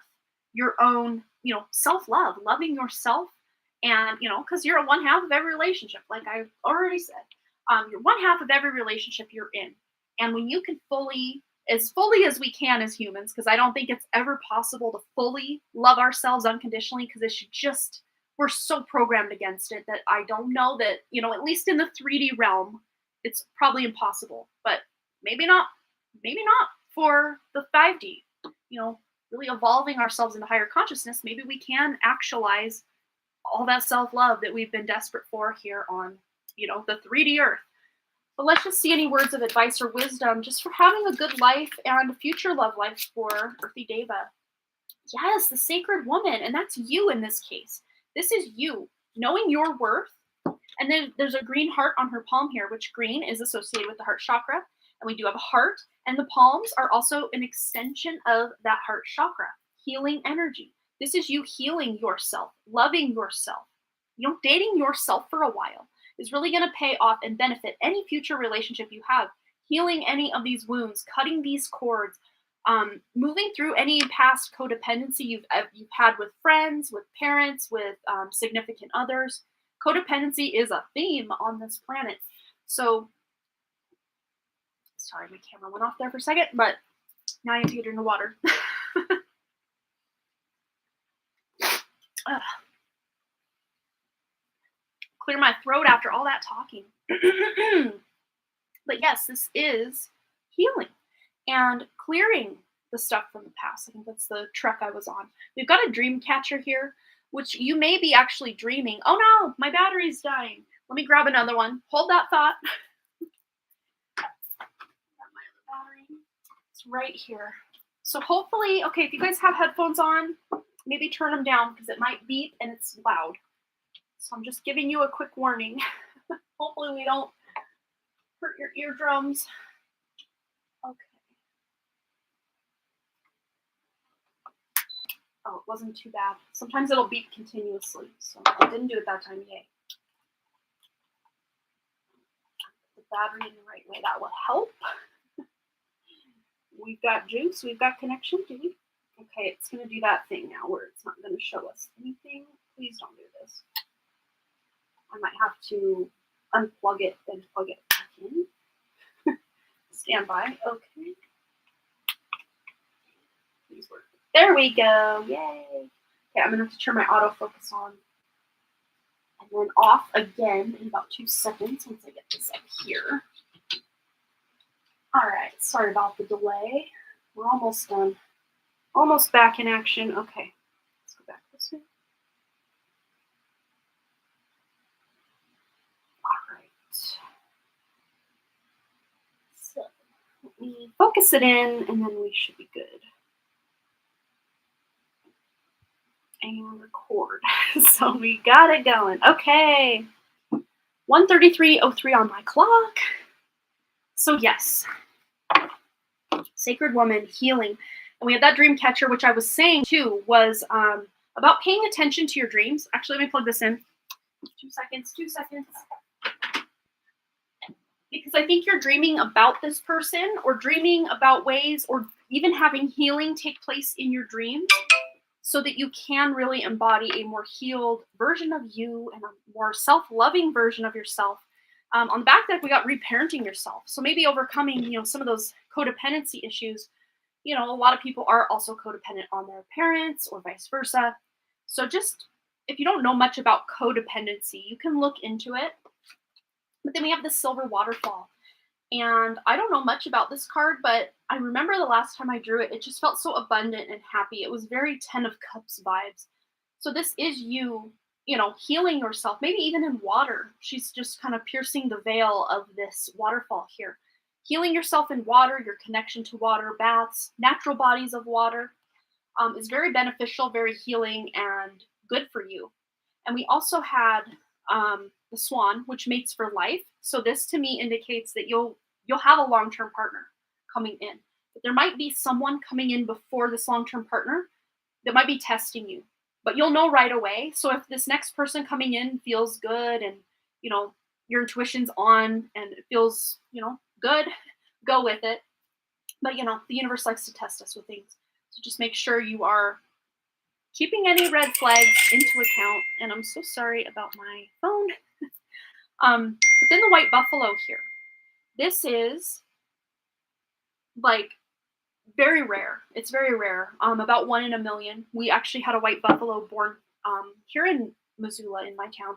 your own self-love, loving yourself. And, because you're one half of every relationship, like I already said, you're one half of every relationship you're in. And when you can as fully as we can as humans, because I don't think it's ever possible to fully love ourselves unconditionally, because we're so programmed against it that I don't know that, at least in the 3D realm, it's probably impossible. But maybe not for the 5D, really evolving ourselves into higher consciousness. Maybe we can actualize all that self-love that we've been desperate for here on, the 3D earth. But let's just see any words of advice or wisdom just for having a good life and a future love life for Earthy Deva. Yes, the sacred woman, and that's you in this case. This is you, knowing your worth. And then there's a green heart on her palm here, which green is associated with the heart chakra. And we do have a heart, and the palms are also an extension of that heart chakra, healing energy. This is you healing yourself, loving yourself. Dating yourself for a while is really going to pay off and benefit any future relationship you have. Healing any of these wounds, cutting these cords, moving through any past codependency you've had with friends, with parents, with significant others. Codependency is a theme on this planet. So, sorry, my camera went off there for a second, but now I have to get into water. Clear my throat after all that talking. But yes, this is healing and clearing the stuff from the past. I think that's the trek I was on. We've got a dream catcher here, which you may be actually dreaming. Oh no, my battery's dying. Let me grab another one. Hold that thought. My other battery. It's right here. So hopefully, okay, if you guys have headphones on, maybe turn them down because it might beep and it's loud. So I'm just giving you a quick warning. Hopefully we don't hurt your eardrums. Okay. Oh, it wasn't too bad. Sometimes it'll beep continuously, so I didn't do it that time. Yay. Put the battery in the right way. That will help. We've got juice. We've got connection. Do we? Okay, it's going to do that thing now where it's not going to show us anything. Please don't do this. I might have to unplug it and plug it back in. Stand by. Okay. Please work. There we go. Yay. Okay, I'm going to have to turn my autofocus on. And then off again in about 2 seconds once I get this up here. All right. Sorry about the delay. We're almost done. Almost back in action. Okay. Let's go back this way. All right. So let me focus it in and then we should be good. And record. So we got it going. Okay. 1:33:03 on my clock. So yes. Sacred woman, healing. And we had that dream catcher, which I was saying too, was about paying attention to your dreams. Actually, let me plug this in. 2 seconds. Because I think you're dreaming about this person or dreaming about ways or even having healing take place in your dreams so that you can really embody a more healed version of you and a more self-loving version of yourself. On the back deck, we got reparenting yourself. So maybe overcoming, some of those codependency issues. A lot of people are also codependent on their parents or vice versa. So just, if you don't know much about codependency, you can look into it. But then we have the silver waterfall. And I don't know much about this card, but I remember the last time I drew it, it just felt so abundant and happy. It was very 10 of Cups vibes. So this is you, healing yourself, maybe even in water. She's just kind of piercing the veil of this waterfall here. Healing yourself in water, your connection to water, baths, natural bodies of water is very beneficial, very healing, and good for you. And we also had the swan, which mates for life. So this to me indicates that you'll have a long-term partner coming in. But there might be someone coming in before this long-term partner that might be testing you. But you'll know right away. So if this next person coming in feels good and, your intuition's on and it feels, good, go with it. But, the universe likes to test us with things. So just make sure you are keeping any red flags into account. And I'm so sorry about my phone. But then the white buffalo here. This is like very rare. It's very rare. About 1 in a million. We actually had a white buffalo born here in Missoula, in my town,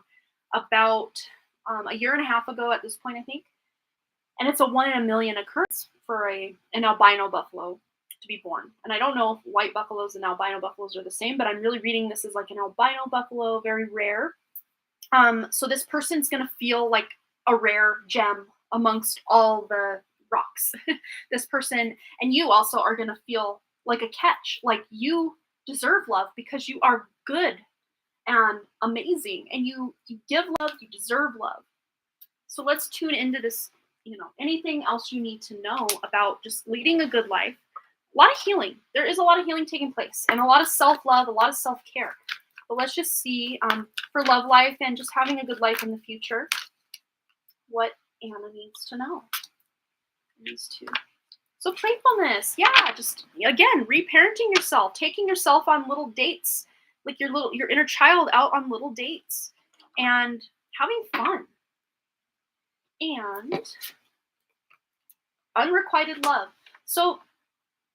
about a year and a half ago at this point, I think. And it's a 1 in a million occurrence for an albino buffalo to be born. And I don't know if white buffaloes and albino buffaloes are the same, but I'm really reading this as like an albino buffalo, very rare. So this person's going to feel like a rare gem amongst all the rocks. This person and you also are going to feel like a catch, like you deserve love because you are good and amazing and you give love, you deserve love. So let's tune into this, anything else you need to know about just leading a good life. A lot of healing. There is a lot of healing taking place and a lot of self-love, a lot of self-care. But let's just see for love life and just having a good life in the future, what Anna needs to know. So playfulness, yeah, just again, reparenting yourself, taking yourself on little dates, like your inner child out on little dates and having fun. And unrequited love. So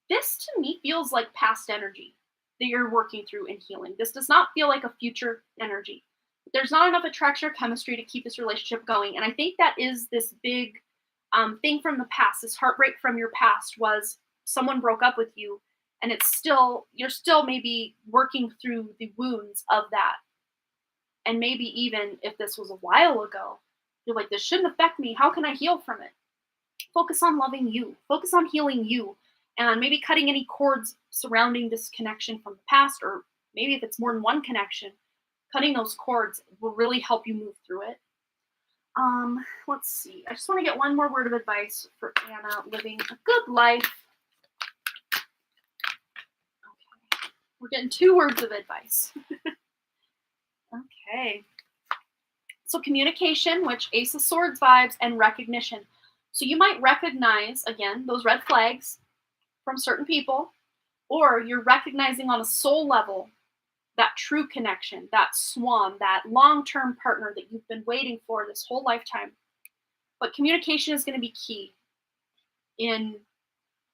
this to me feels like past energy that you're working through and healing. This does not feel like a future energy. There's not enough attraction or chemistry to keep this relationship going. And I think that is this big thing from the past, this heartbreak from your past was someone broke up with you and you're still maybe working through the wounds of that. And maybe even if this was a while ago, you're like, this shouldn't affect me. How can I heal from it? Focus on loving you. Focus on healing you. And maybe cutting any cords surrounding this connection from the past, or maybe if it's more than one connection, cutting those cords will really help you move through it. Let's see. I just want to get one more word of advice for Anna living a good life. Okay. We're getting 2 words of advice. Okay. So communication, which Ace of Swords vibes, and recognition. So you might recognize, again, those red flags from certain people, or you're recognizing on a soul level that true connection, that swan, that long-term partner that you've been waiting for this whole lifetime. But communication is going to be key in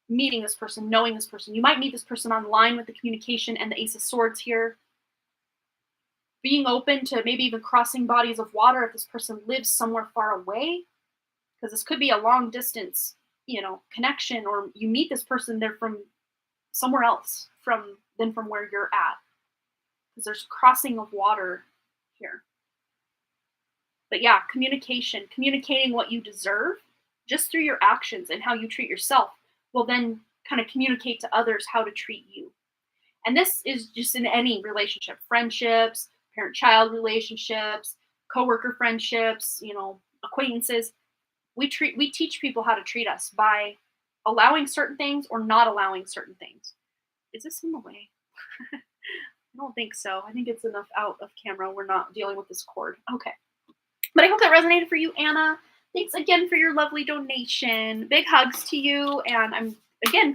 meeting this person, knowing this person. You might meet this person online with the communication and the Ace of Swords here. Being open to maybe even crossing bodies of water if this person lives somewhere far away, because this could be a long distance, connection, or you meet this person, they're from somewhere else than from where you're at. Because there's crossing of water here. But yeah, communicating what you deserve just through your actions and how you treat yourself will then kind of communicate to others how to treat you. And this is just in any relationship, friendships, parent-child relationships, coworker friendships, acquaintances. We teach people how to treat us by allowing certain things or not allowing certain things. Is this in the way? I don't think so. I think it's enough out of camera. We're not dealing with this cord. Okay. But I hope that resonated for you, Anna. Thanks again for your lovely donation. Big hugs to you. And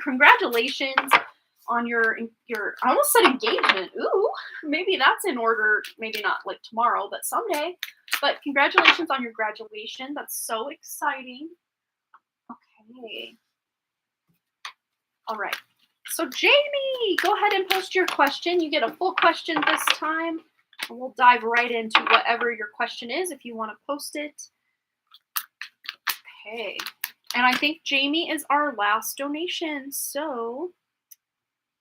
congratulations on your I almost said engagement. Ooh, maybe that's in order. Maybe not like tomorrow, but someday. But congratulations on your graduation. That's so exciting. Okay. All right. So Jamie, go ahead and post your question. You get a full question this time. And we'll dive right into whatever your question is if you want to post it. Okay. And I think Jamie is our last donation. So,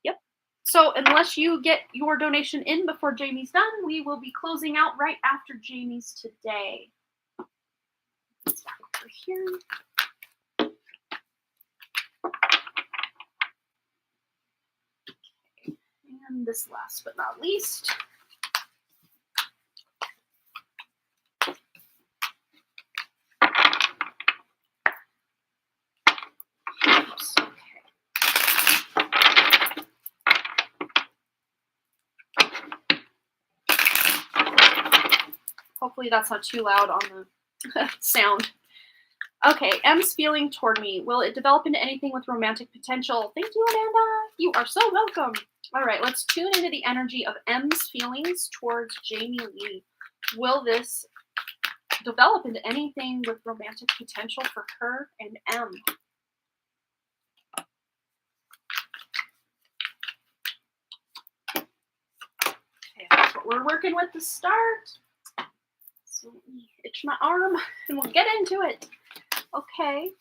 yep. So unless you get your donation in before Jamie's done, we will be closing out right after Jamie's today. It's back over here. And this last but not least. Oops, okay. Hopefully that's not too loud on the sound. Okay, M's feeling toward me. Will it develop into anything with romantic potential? Thank you, Amanda. You are so welcome. All right, let's tune into the energy of M's feelings towards Jamie Lee. Will this develop into anything with romantic potential for her and M? Okay, that's what we're working with to start. So let me itch my arm and we'll get into it. Okay,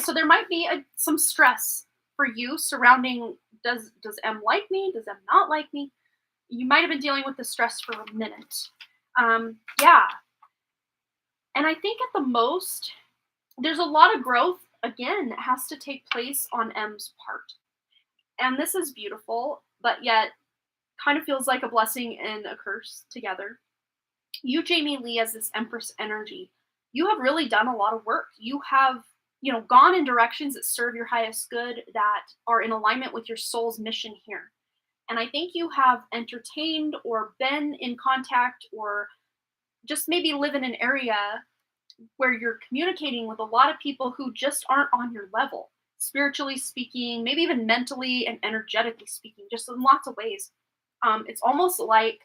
so there might be some stress for you surrounding, does M like me? Does M not like me? You might have been dealing with the stress for a minute. Yeah. And I think at the most, there's a lot of growth, again, that has to take place on M's part. And this is beautiful, but yet kind of feels like a blessing and a curse together. You, Jamie Lee, as this Empress energy, you have really done a lot of work. You have, gone in directions that serve your highest good, that are in alignment with your soul's mission here. And I think you have entertained or been in contact or just maybe live in an area where you're communicating with a lot of people who just aren't on your level, spiritually speaking, maybe even mentally and energetically speaking, just in lots of ways. It's almost like,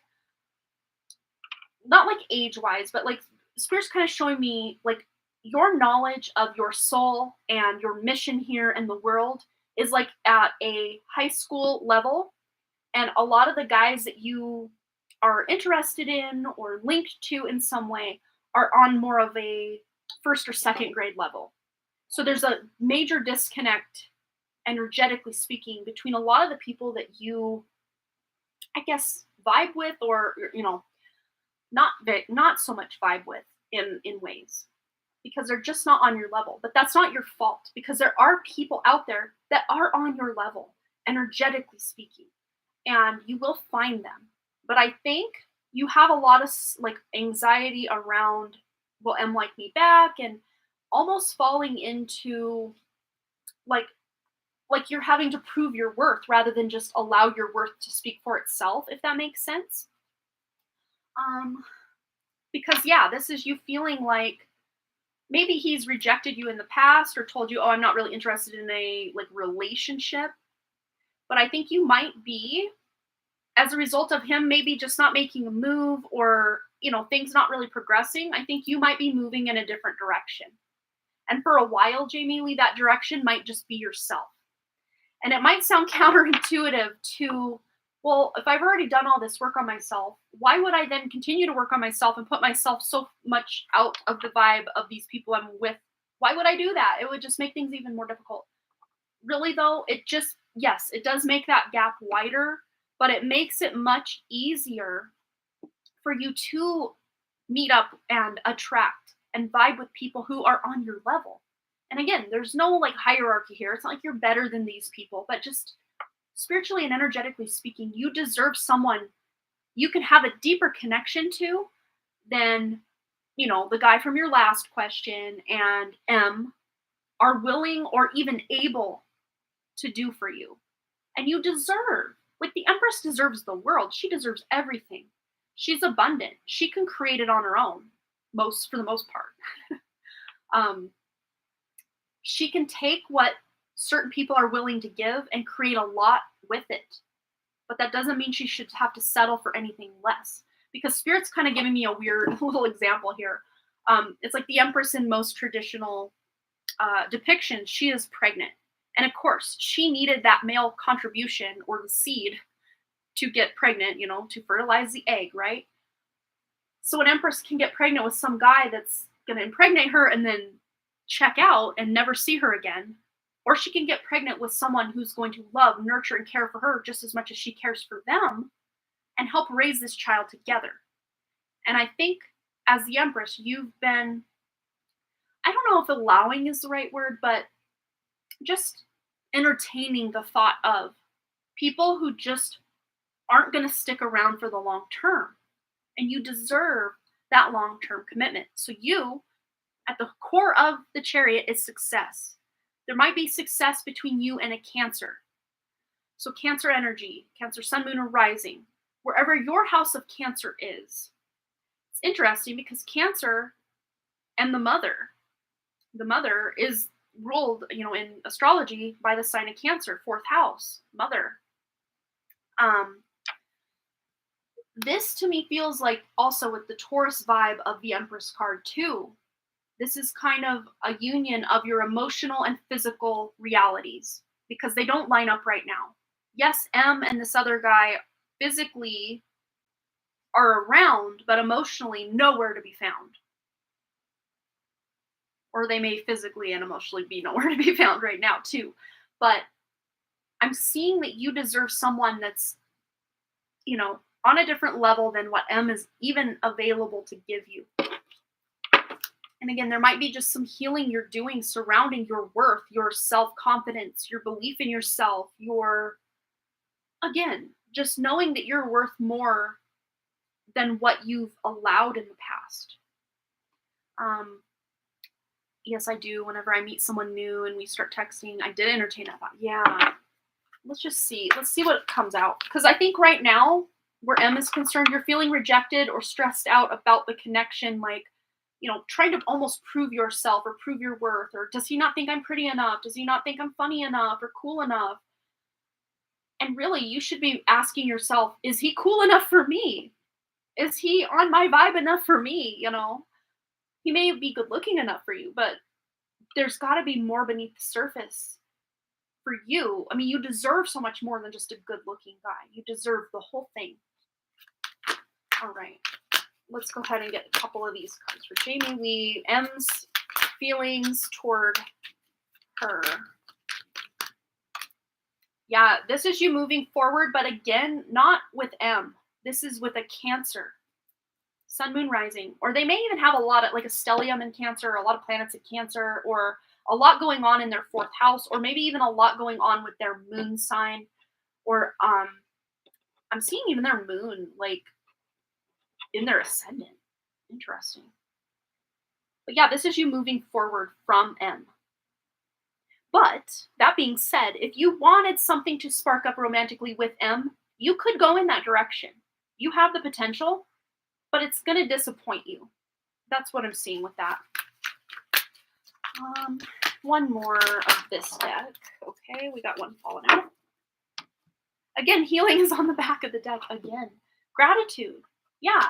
not like age wise, but like Spirit's kind of showing me like your knowledge of your soul and your mission here in the world is like at a high school level. And a lot of the guys that you are interested in or linked to in some way are on more of a first or second grade level. So there's a major disconnect, energetically speaking, between a lot of the people that you, I guess, vibe with, or not so much vibe with in ways, because they're just not on your level. But that's not your fault, because there are people out there that are on your level, energetically speaking, and you will find them. But I think you have a lot of like anxiety around, will M like me back, and almost falling into like you're having to prove your worth rather than just allow your worth to speak for itself, if that makes sense. Because yeah, this is you feeling like maybe he's rejected you in the past or told you, oh, I'm not really interested in a like relationship. But I think you might be, as a result of him maybe just not making a move, or things not really progressing, I think you might be moving in a different direction. And for a while, Jamie Lee, that direction might just be yourself. And it might sound counterintuitive to, well, if I've already done all this work on myself, why would I then continue to work on myself and put myself so much out of the vibe of these people I'm with? Why would I do that? It would just make things even more difficult. Really, though, yes, it does make that gap wider, but it makes it much easier for you to meet up and attract and vibe with people who are on your level. And again, there's no like hierarchy here. It's not like you're better than these people, but just spiritually and energetically speaking, you deserve someone you can have a deeper connection to than, the guy from your last question and M are willing or even able to do for you. And you deserve, like the Empress deserves the world. She deserves everything. She's abundant. She can create it on her own, for the most part. She can take what certain people are willing to give and create a lot with it. But that doesn't mean she should have to settle for anything less. Because Spirit's kind of giving me a weird little example here. It's like the Empress in most traditional depictions, she is pregnant. And of course, she needed that male contribution or the seed to get pregnant, to fertilize the egg, right? So an Empress can get pregnant with some guy that's going to impregnate her and then check out and never see her again. Or she can get pregnant with someone who's going to love, nurture, and care for her just as much as she cares for them and help raise this child together. And I think as the Empress, you've been, I don't know if allowing is the right word, but just entertaining the thought of people who just aren't going to stick around for the long term. And you deserve that long term commitment. So you, at the core of the Chariot, is success. There might be success between you and a Cancer. So Cancer energy, Cancer, Sun, Moon, or Rising, wherever your house of Cancer is. It's interesting because Cancer and the mother The mother is ruled, in astrology by the sign of Cancer, fourth house, mother. Um, this to me feels like also with the Taurus vibe of the Empress card too. This is kind of a union of your emotional and physical realities because they don't line up right now. Yes, M and this other guy physically are around, but emotionally nowhere to be found. Or they may physically and emotionally be nowhere to be found right now too. But I'm seeing that you deserve someone that's, on a different level than what M is even available to give you. And again, there might be just some healing you're doing surrounding your worth, your self-confidence, your belief in yourself, again, just knowing that you're worth more than what you've allowed in the past. Yes, I do. Whenever I meet someone new and we start texting, I did entertain that thought. Yeah, let's just see. Let's see what comes out. Because I think right now, where M is concerned, you're feeling rejected or stressed out about the connection, like, trying to almost prove yourself or prove your worth, or does he not think I'm pretty enough? Does he not think I'm funny enough or cool enough? And really, you should be asking yourself, is he cool enough for me? Is he on my vibe enough for me? He may be good looking enough for you, but there's got to be more beneath the surface for you. I mean, you deserve so much more than just a good looking guy. You deserve the whole thing. All right. Let's go ahead and get a couple of these cards for Jamie Lee. M's feelings toward her. Yeah, this is you moving forward, but again, not with M. This is with a Cancer. Sun, Moon, Rising. Or they may even have a lot of, like, a stellium in Cancer, a lot of planets in Cancer, or a lot going on in their fourth house, or maybe even a lot going on with their moon sign. Or I'm seeing even their moon, like, in their ascendant. Interesting. But yeah, this is you moving forward from M. But that being said, if you wanted something to spark up romantically with M, you could go in that direction. You have the potential, but it's going to disappoint you. That's what I'm seeing with that. One more of this deck. Okay, we got one falling out. Again, healing is on the back of the deck again. Gratitude. Yeah,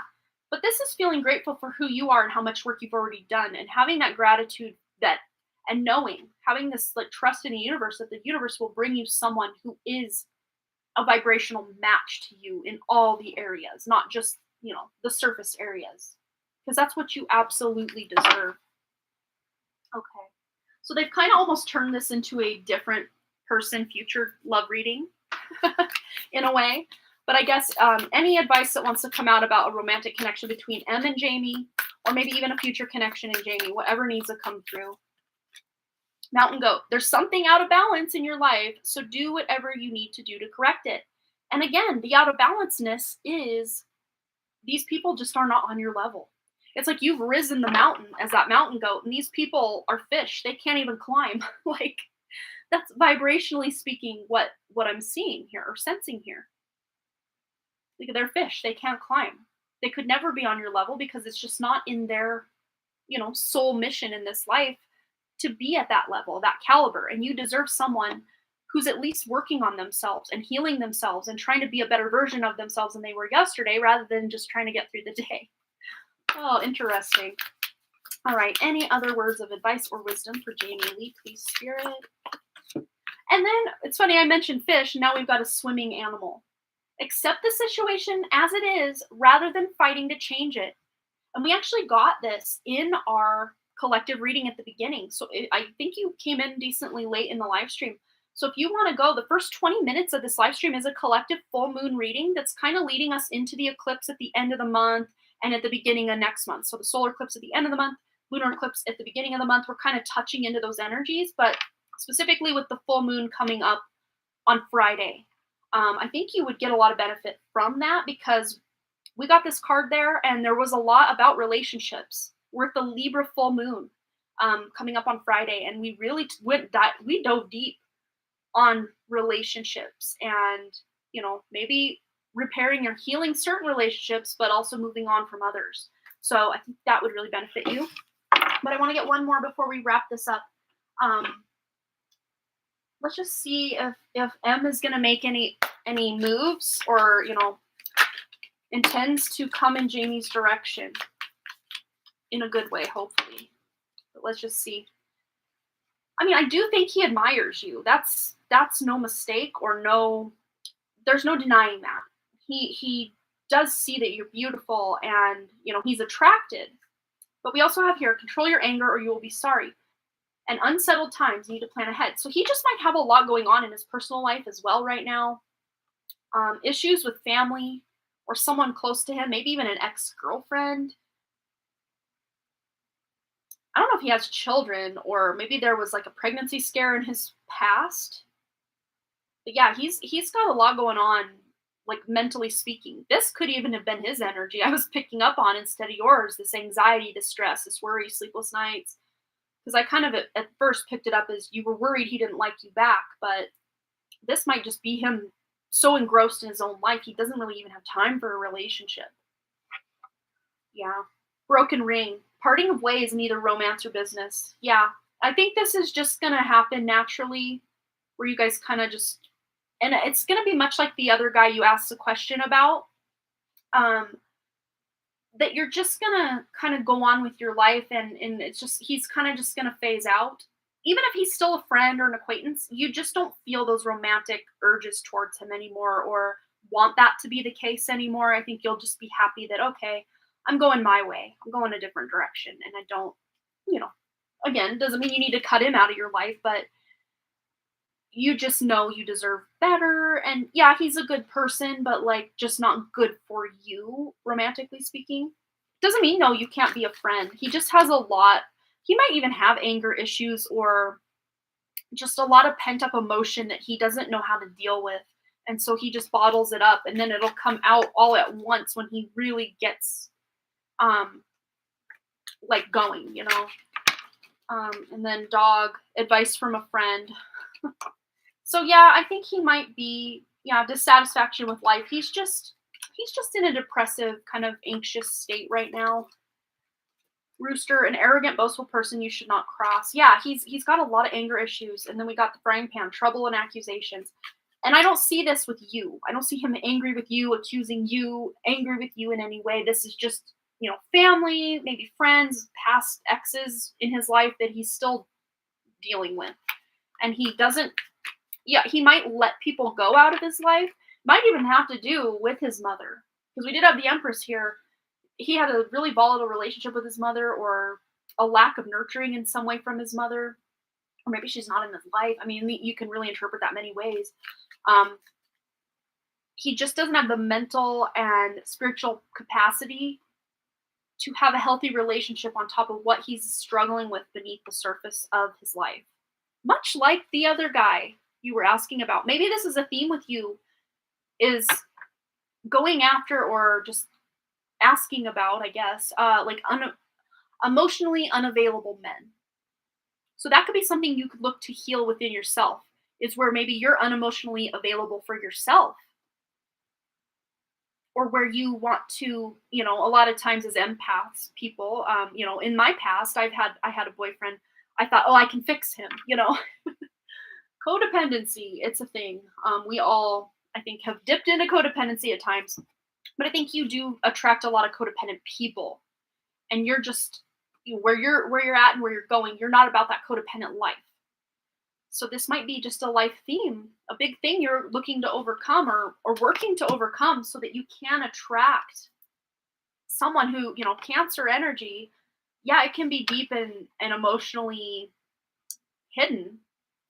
but this is feeling grateful for who you are and how much work you've already done, and having that gratitude and knowing, having this like trust in the universe that the universe will bring you someone who is a vibrational match to you in all the areas, not just, the surface areas, because that's what you absolutely deserve. Okay. So they've kind of almost turned this into a different person future love reading in a way. But I guess any advice that wants to come out about a romantic connection between M and Jamie, or maybe even a future connection in Jamie, whatever needs to come through. Mountain Goat, there's something out of balance in your life, so do whatever you need to do to correct it. And again, the out of balanceness is these people just are not on your level. It's like you've risen the mountain as that mountain goat, and these people are fish. They can't even climb. Like, that's vibrationally speaking what I'm seeing here or sensing here. Like, they're fish. They can't climb. They could never be on your level because it's just not in their, soul mission in this life to be at that level, that caliber. And you deserve someone who's at least working on themselves and healing themselves and trying to be a better version of themselves than they were yesterday, rather than just trying to get through the day. Oh, interesting. All right. Any other words of advice or wisdom for Jamie Lee, please, Spirit? And then it's funny, I mentioned fish. Now we've got a swimming animal. Accept the situation as it is rather than fighting to change it. And we actually got this in our collective reading at the beginning. So I think you came in decently late in the live stream. So if you want to go, the first 20 minutes of this live stream is a collective full moon reading that's kind of leading us into the eclipse at the end of the month and at the beginning of next month. So the solar eclipse at the end of the month, lunar eclipse at the beginning of the month, we're kind of touching into those energies, but specifically with the full moon coming up on Friday. I think you would get a lot of benefit from that because we got this card there and there was a lot about relationships. We're at the Libra full moon coming up on Friday, and we really we dove deep on relationships and, maybe repairing or healing certain relationships, but also moving on from others. So I think that would really benefit you. But I want to get one more before we wrap this up. Let's just see if M is going to make any moves or, intends to come in Jamie's direction in a good way, hopefully. But let's just see. I mean, I do think he admires you. That's no mistake or there's no denying that. He does see that you're beautiful and, he's attracted. But we also have here, control your anger or you will be sorry. And unsettled times, you need to plan ahead. So he just might have a lot going on in his personal life as well right now. Issues with family or someone close to him, maybe even an ex-girlfriend. I don't know if he has children or maybe there was like a pregnancy scare in his past. But yeah, he's got a lot going on, like mentally speaking. This could even have been his energy I was picking up on instead of yours. This anxiety, this stress, this worry, sleepless nights. Because I kind of at first picked it up as you were worried he didn't like you back, but this might just be him so engrossed in his own life he doesn't really even have time for a relationship. Yeah. Broken ring. Parting of ways in either romance or business. Yeah. I think this is just going to happen naturally where you guys kind of just, and it's going to be much like the other guy you asked a question about. That you're just gonna kind of go on with your life and it's just he's kind of just gonna phase out. Even if he's still a friend or an acquaintance, you just don't feel those romantic urges towards him anymore or want that to be the case anymore. I think you'll just be happy that, okay, I'm going my way. I'm going a different direction. And I don't, again, doesn't mean you need to cut him out of your life, but you just know you deserve better. And yeah, he's a good person, but like just not good for you, romantically speaking. Doesn't mean no, you can't be a friend. He just has a lot. He might even have anger issues or just a lot of pent up emotion that he doesn't know how to deal with. And so he just bottles it up and then it'll come out all at once when he really gets like going, and then dog, advice from a friend. So yeah, I think he might be, dissatisfaction with life. He's just in a depressive, kind of anxious state right now. Rooster, an arrogant, boastful person you should not cross. Yeah, he's got a lot of anger issues. And then we got the frying pan, trouble and accusations. And I don't see this with you. I don't see him angry with you, accusing you, angry with you in any way. This is just, family, maybe friends, past exes in his life that he's still dealing with. And he doesn't, he might let people go out of his life. Might even have to do with his mother. Because we did have the Empress here. He had a really volatile relationship with his mother or a lack of nurturing in some way from his mother. Or maybe she's not in his life. I mean, you can really interpret that many ways. He just doesn't have the mental and spiritual capacity to have a healthy relationship on top of what he's struggling with beneath the surface of his life. Much like the other guy you were asking about. Maybe this is a theme with you, is going after or just asking about, I guess, emotionally unavailable men. So that could be something you could look to heal within yourself, is where maybe you're unemotionally available for yourself. Or where you want to, a lot of times as empaths, people, in my past, I had a boyfriend. I thought, oh, I can fix him, Codependency, it's a thing. We all, I think, have dipped into codependency at times. But I think you do attract a lot of codependent people. And you're just, where you're at and where you're going, you're not about that codependent life. So this might be just a life theme, a big thing you're looking to overcome or working to overcome so that you can attract someone who, Cancer energy, yeah, it can be deep and emotionally hidden,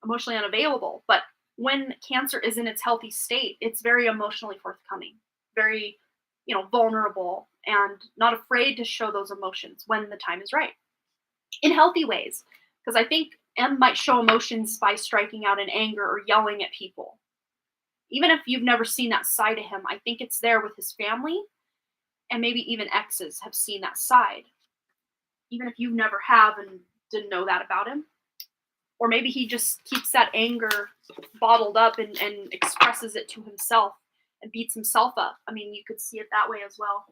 emotionally unavailable. But when Cancer is in its healthy state, it's very emotionally forthcoming, very, vulnerable and not afraid to show those emotions when the time is right in healthy ways. Because I think M might show emotions by striking out in anger or yelling at people. Even if you've never seen that side of him, I think it's there with his family, and maybe even exes have seen that side. Even if you never have and didn't know that about him. Or maybe he just keeps that anger bottled up and expresses it to himself and beats himself up. I mean, you could see it that way as well.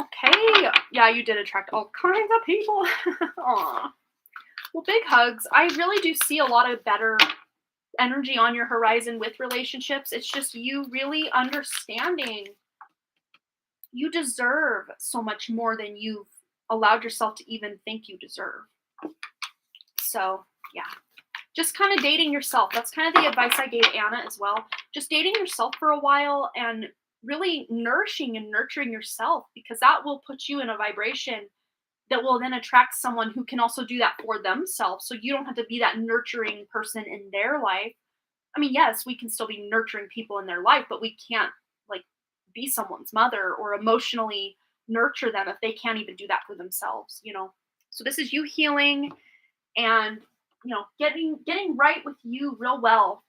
Okay. Yeah, you did attract all kinds of people. Aw. Well, big hugs. I really do see a lot of better energy on your horizon with relationships. It's just you really understanding you deserve so much more than you've allowed yourself to even think you deserve. So, yeah. Just kind of dating yourself. That's kind of the advice I gave Anna as well. Just dating yourself for a while and really nourishing and nurturing yourself, because that will put you in a vibration that will then attract someone who can also do that for themselves. So you don't have to be that nurturing person in their life. I mean, yes, we can still be nurturing people in their life, but we can't like be someone's mother or emotionally nurture them if they can't even do that for themselves. So this is you healing and getting right with you real well,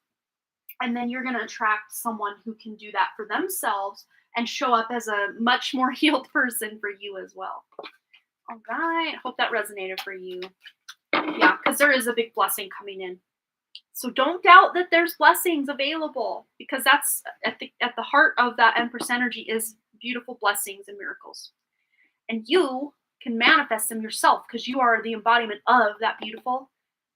and then you're going to attract someone who can do that for themselves and show up as a much more healed person for you as well. All right, hope that resonated for you. Yeah, because there is a big blessing coming in. So don't doubt that there's blessings available, because that's at the heart of that Empress energy is beautiful blessings and miracles. And you can manifest them yourself because you are the embodiment of that beautiful,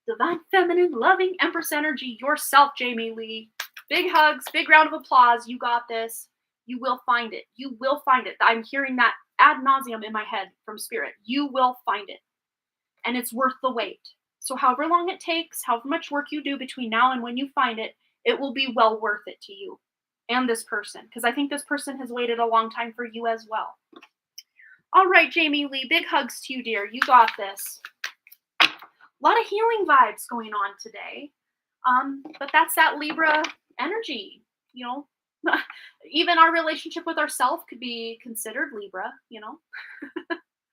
divine, feminine, loving Empress energy yourself, Jamie Lee. Big hugs, big round of applause. You got this. You will find it. You will find it. I'm hearing that ad nauseum in my head from Spirit. You will find it. And it's worth the wait. So however long it takes, however much work you do between now and when you find it, it will be well worth it to you and this person. Because I think this person has waited a long time for you as well. All right, Jamie Lee, big hugs to you, dear. You got this. A lot of healing vibes going on today. But that's that Libra energy, Even our relationship with ourselves could be considered Libra,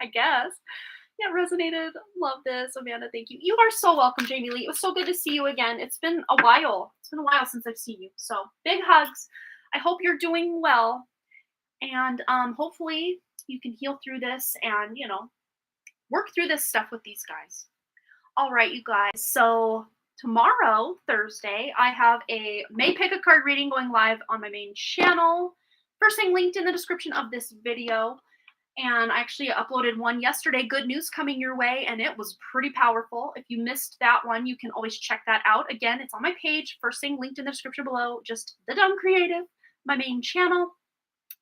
I guess. Yeah, resonated. Love this. Amanda, thank you. You are so welcome, Jamie Lee. It was so good to see you again. It's been a while. It's been a while since I've seen you. So big hugs. I hope you're doing well. And hopefully you can heal through this and, work through this stuff with these guys. All right, you guys. So tomorrow, Thursday, I have a May Pick a Card reading going live on my main channel. First thing linked in the description of this video. And I actually uploaded one yesterday. Good news coming your way, and it was pretty powerful. If you missed that one, you can always check that out. Again, it's on my page. First thing linked in the description below. Just The Dumb Creative, my main channel.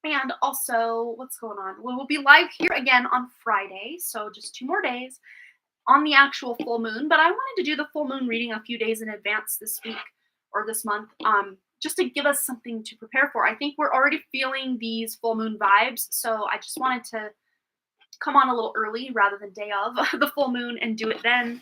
And also, what's going on? We will be live here again on Friday, so just 2 more days on the actual full moon. But I wanted to do the full moon reading a few days in advance this week or this month, just to give us something to prepare for. I think we're already feeling these full moon vibes, so I just wanted to come on a little early rather than day of the full moon and do it then.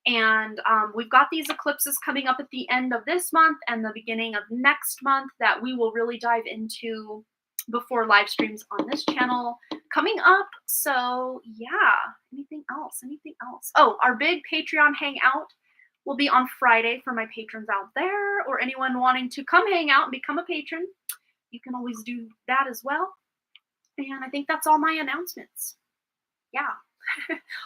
And we've got these eclipses coming up at the end of this month and the beginning of next month that we will really dive into before live streams on this channel coming up. So yeah, anything else? Oh, our big Patreon hangout will be on Friday for my patrons out there, or anyone wanting to come hang out and become a patron. You can always do that as well. And I think that's all my announcements. Yeah.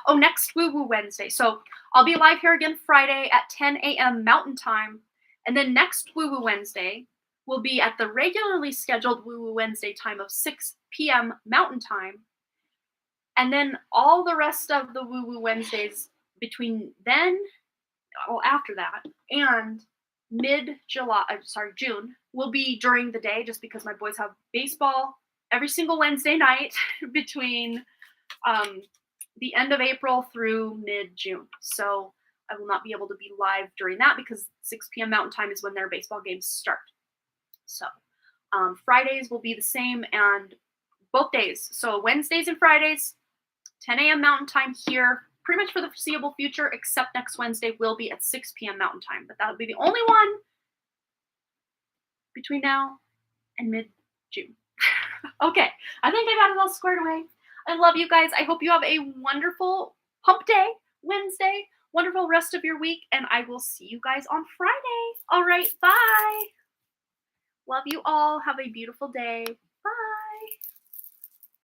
Oh, next Woo Woo Wednesday. So I'll be live here again Friday at 10 a.m. Mountain Time. And then next Woo Woo Wednesday will be at the regularly scheduled Woo Woo Wednesday time of 6 p.m. Mountain Time. And then all the rest of the Woo Woo Wednesdays between then, after that, and June, will be during the day, just because my boys have baseball every single Wednesday night between the end of April through mid-June. So I will not be able to be live during that because 6 p.m. Mountain Time is when their baseball games start. So Fridays will be the same, and both days. So Wednesdays and Fridays, 10 a.m. Mountain Time here, pretty much for the foreseeable future, except next Wednesday will be at 6 p.m. Mountain Time. But that'll be the only one between now and mid-June. Okay, I think I got it all squared away. I love you guys. I hope you have a wonderful hump day, Wednesday, wonderful rest of your week, and I will see you guys on Friday. All right, bye. Love you all. Have a beautiful day.